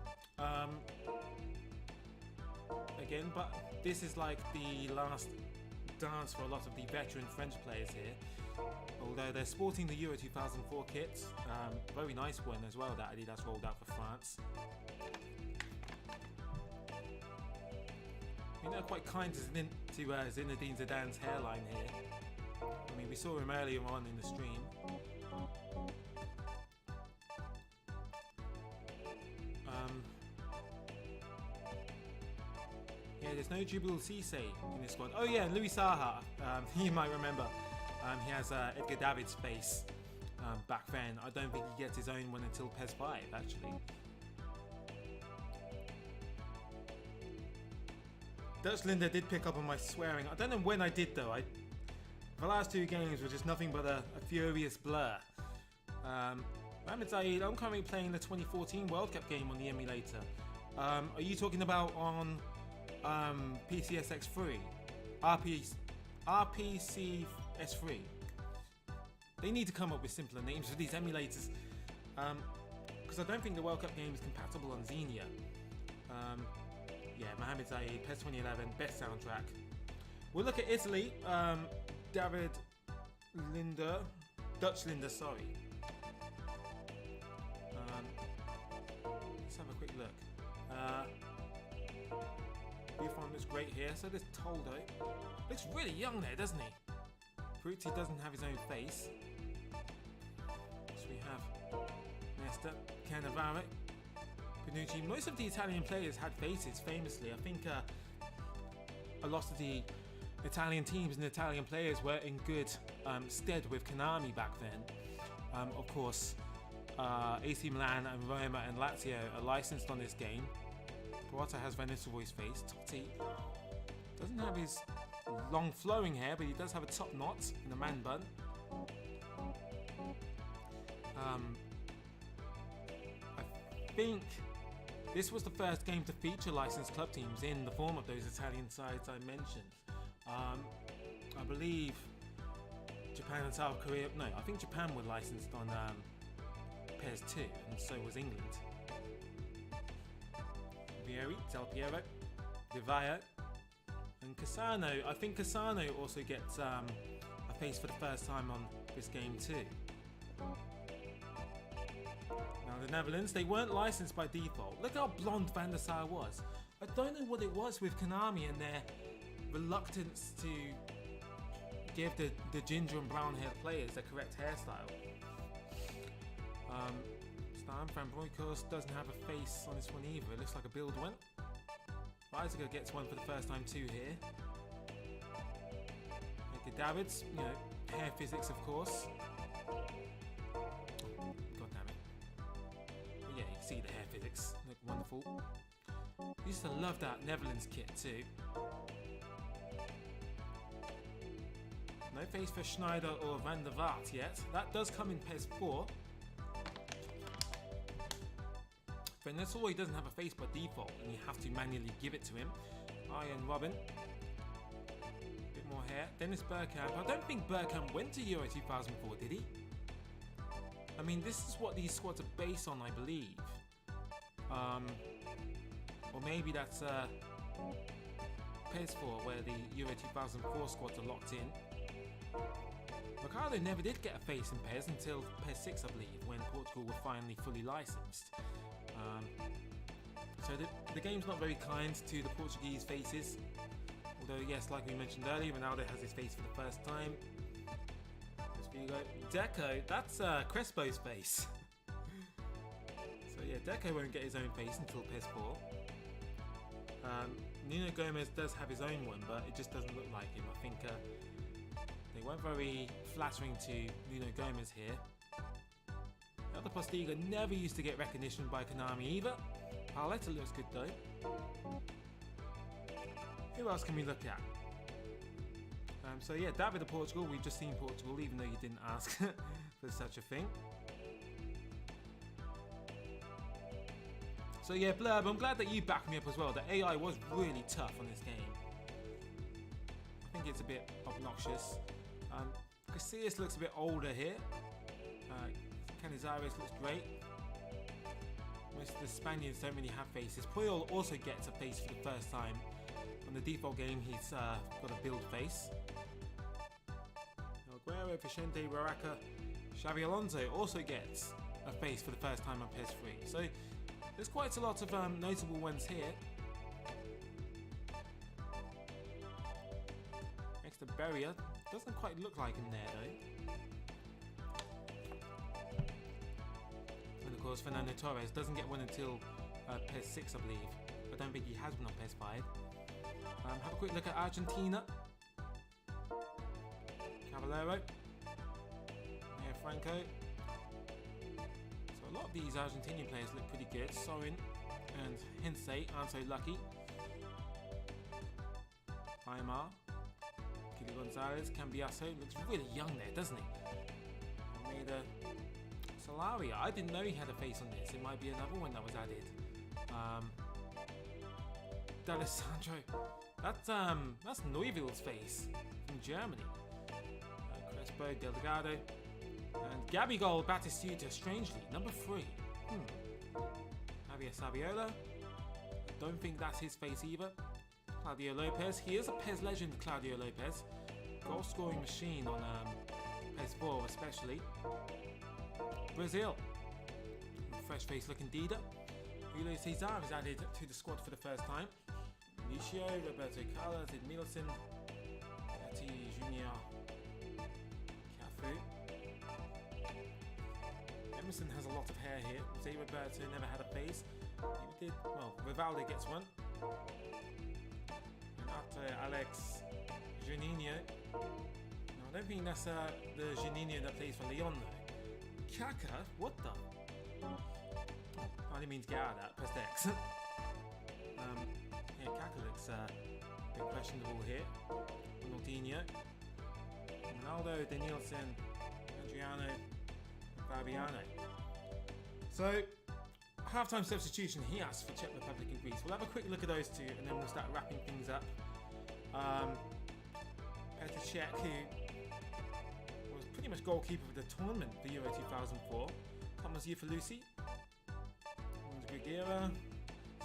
Again, but this is like the last dance for a lot of the veteran French players here. Although they're sporting the Euro 2004 kits. Very nice one as well that Adidas rolled out for France. You know, quite kind to Zinedine Zidane's hairline here. I mean, we saw him earlier on in the stream. Yeah, there's no Jubil Cisse in this one. Oh yeah, Louis Saha. You might remember. He has Edgar David's face back then. I don't think he gets his own one until PES 5, actually. Dutch Linda did pick up on my swearing. I don't know when I did though. The last two games were just nothing but a furious blur. Mohamed Zaid, I'm currently playing the 2014 World Cup game on the emulator. Are you talking about on PCSX3? RPCS3? They need to come up with simpler names for these emulators. Because I don't think the World Cup game is compatible on Xenia. Yeah, Mohamed Zaid, PES 2011, best soundtrack. We'll look at Italy. David Linda, Dutch Linda, sorry. Let's have a quick look. Buffon looks great here. So does Toldo. Looks really young there, doesn't he? Peruzzi doesn't have his own face. So we have Nesta, Cannavaro, Pinucci. Most of the Italian players had faces, famously. I think a lot of the Italian teams and Italian players were in good stead with Konami back then. Of course, AC Milan and Roma and Lazio are licensed on this game. Peralta has Van Nistelrooy's face. Totti doesn't have his long flowing hair, but he does have a top knot and a man bun. think this was the first game to feature licensed club teams in the form of those Italian sides I mentioned. I believe Japan and South Korea, no, I think Japan were licensed on PES 2, and so was England. Vieri, Del Piero, Di Vaio, and Cassano. I think Cassano also gets a face for the first time on this game too. Now the Netherlands, they weren't licensed by default. Look how blonde Van der Sar was. I don't know what it was with Konami and their reluctance to give the ginger and brown haired players the correct hairstyle. Stan Van Bronckhorst doesn't have a face on this one either. It looks like a build one. Weisiger gets one for the first time too here. Edgar Davids, you know, hair physics of course. God damn it. But yeah, you can see the hair physics look wonderful. Used to love that Netherlands kit too. No face for Schneider or Van der Vaart yet. That does come in PES 4. For Nestor, he doesn't have a face by default, and you have to manually give it to him. Iron Robin. Bit more hair. Dennis Bergkamp. I don't think Bergkamp went to Euro 2004, did he? I mean, this is what these squads are based on, I believe. Or maybe that's PES 4, where the Euro 2004 squads are locked in. Ricardo never did get a face in PES until PES 6, I believe, when Portugal were finally fully licensed. So the game's not very kind to the Portuguese faces. Although, yes, like we mentioned earlier, Ronaldo has his face for the first time. Deco, that's Crespo's face. So yeah, Deco won't get his own face until PES 4. Nuno Gomez does have his own one, but it just doesn't look like him. I think they weren't very flattering to Nuno Gomez here. The other Postiga never used to get recognition by Konami either. Paletta looks good though. Who else can we look at? So yeah, David of Portugal, we've just seen Portugal even though you didn't ask for such a thing. So yeah, Blurb, I'm glad that you backed me up as well. The AI was really tough on this game. I think it's a bit obnoxious. Casillas looks a bit older here. Canizares looks great. Most of the Spaniards don't really have faces. Puyol also gets a face for the first time. On the default game, he's got a build face. Aguero, Vicente, Baraka, Xabi Alonso also gets a face for the first time on PES 3. So there's quite a lot of notable ones here. Next to Beria, doesn't quite look like him there though. And of course Fernando Torres doesn't get one until PES 6 I believe. I don't think he has one on PES 5. Have a quick look at Argentina. Caballero. Franco. So a lot of these Argentinian players look pretty good. Sorin and Hensei aren't so lucky. Aymar. Kili Gonzalez. Cambiasso looks really young there, doesn't he? Almeida. Salaria. I didn't know he had a face on this. It might be another one that was added. D'Alessandro. That's Neuville's face from Germany. Crespo, Delgado, and Gabigol Batistuta, strangely, number 3. Javier Saviola. I don't think that's his face either. Claudio Lopez. He is a PES legend, Claudio Lopez. Goal scoring machine on PES 4 especially. Brazil. Fresh face looking Dida. Julio Cesar is added to the squad for the first time. Lucio, Roberto Carlos, Edmilson, Betty Junior, Cafu. Emerson has a lot of hair here. Jose Roberto never had a face. He did, well, Rivaldo gets one. And after Alex Juninho. No, I don't think that's the Juninho that plays for Lyon though. Kaka? What the? I didn't mean to get out of that. Press X. Yeah, Kaka looks a bit questionable here. Ronaldinho, Ronaldo, Danielson, Adriano, and Fabiano. So, halftime substitution, he asks for Czech Republic and Greece. We'll have a quick look at those two and then we'll start wrapping things up. Petr Cech, who was pretty much goalkeeper of the tournament for Euro 2004. Thomas Ufalusi. Grigera.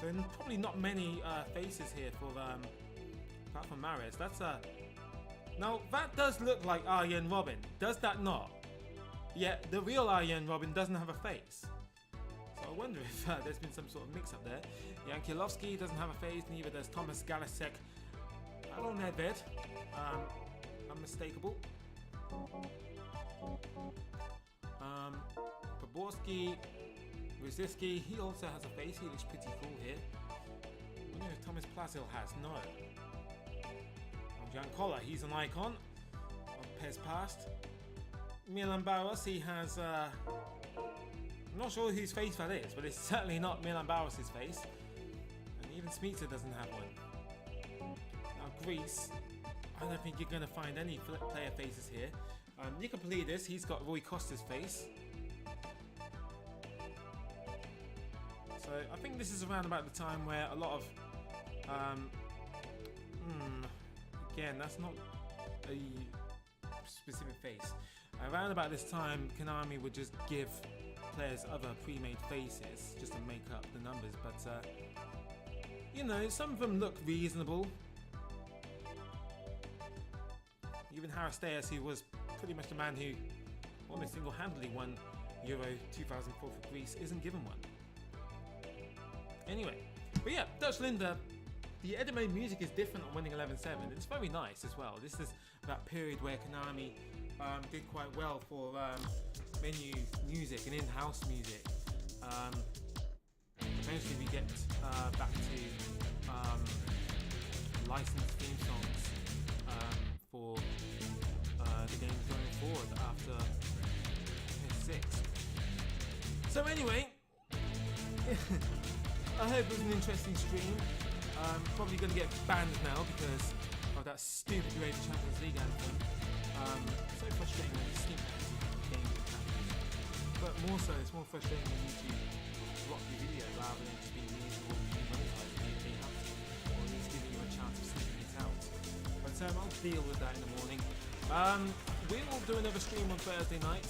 So probably not many faces here for apart from Mahrez. That's now that does look like Arjen Robben, does that not? Yet the real Arjen Robben doesn't have a face. So I wonder if there's been some sort of mix-up there. Jankilovsky doesn't have a face, neither does Thomas Galasek. Hello Nedved, unmistakable. Poborski, Rosiski, he also has a face, he looks pretty cool here. I wonder if Thomas Plasil has, no. Jan Koller, he's an icon of PES past. Milan Baros, he has, I'm not sure whose face that is, but it's certainly not Milan Baros' face. And even Smica doesn't have one. Now Greece, I don't think you're going to find any player faces here. Nikopolidis, he's got Rui Costa's face. So I think this is around about the time where a lot of, again, that's not a specific face. Around about this time, Konami would just give players other pre-made faces just to make up the numbers, but you know, some of them look reasonable. Even Haristeas, who was pretty much the man who almost single-handedly won Euro 2004 for Greece, isn't given one. Anyway, but yeah, Dutch Linda, the edit-mode music is different on Winning 11-7. It's very nice as well. This is that period where Konami did quite well for menu music and in-house music. Eventually we get back to licensed theme songs for the games going forward after PS6. So anyway, I hope it was an interesting stream. Probably going to get banned now because of that stupid UEFA Champions League anthem. So frustrating when you see game happening. But more so, it's more frustrating when YouTube block your video rather than just being reasonable and monetized if they have to, or at least giving you a chance of sneaking it out. But I'll deal with that in the morning. We will do another stream on Thursday night.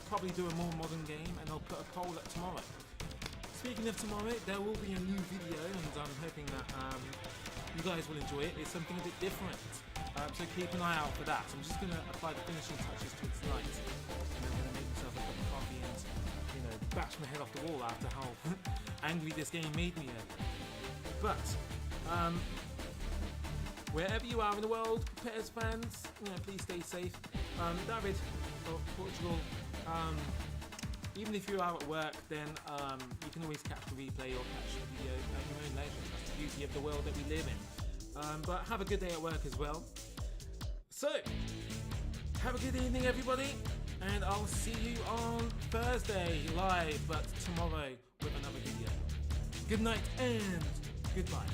Probably do a more modern game, and I'll put a poll up tomorrow. Speaking of tomorrow, there will be a new video, and I'm hoping that you guys will enjoy it. It's something a bit different, so keep an eye out for that. I'm just going to apply the finishing touches to it tonight, and I'm going to make myself a cup of coffee and, you know, bash my head off the wall after how angry this game made me. But wherever you are in the world, PES fans, you know, please stay safe. David of Portugal. Even if you are at work, then you can always catch the replay or catch the video at your own leisure. That's the beauty of the world that we live in. But have a good day at work as well. So, have a good evening, everybody, and I'll see you on Thursday live, but tomorrow with another video. Good night and goodbye.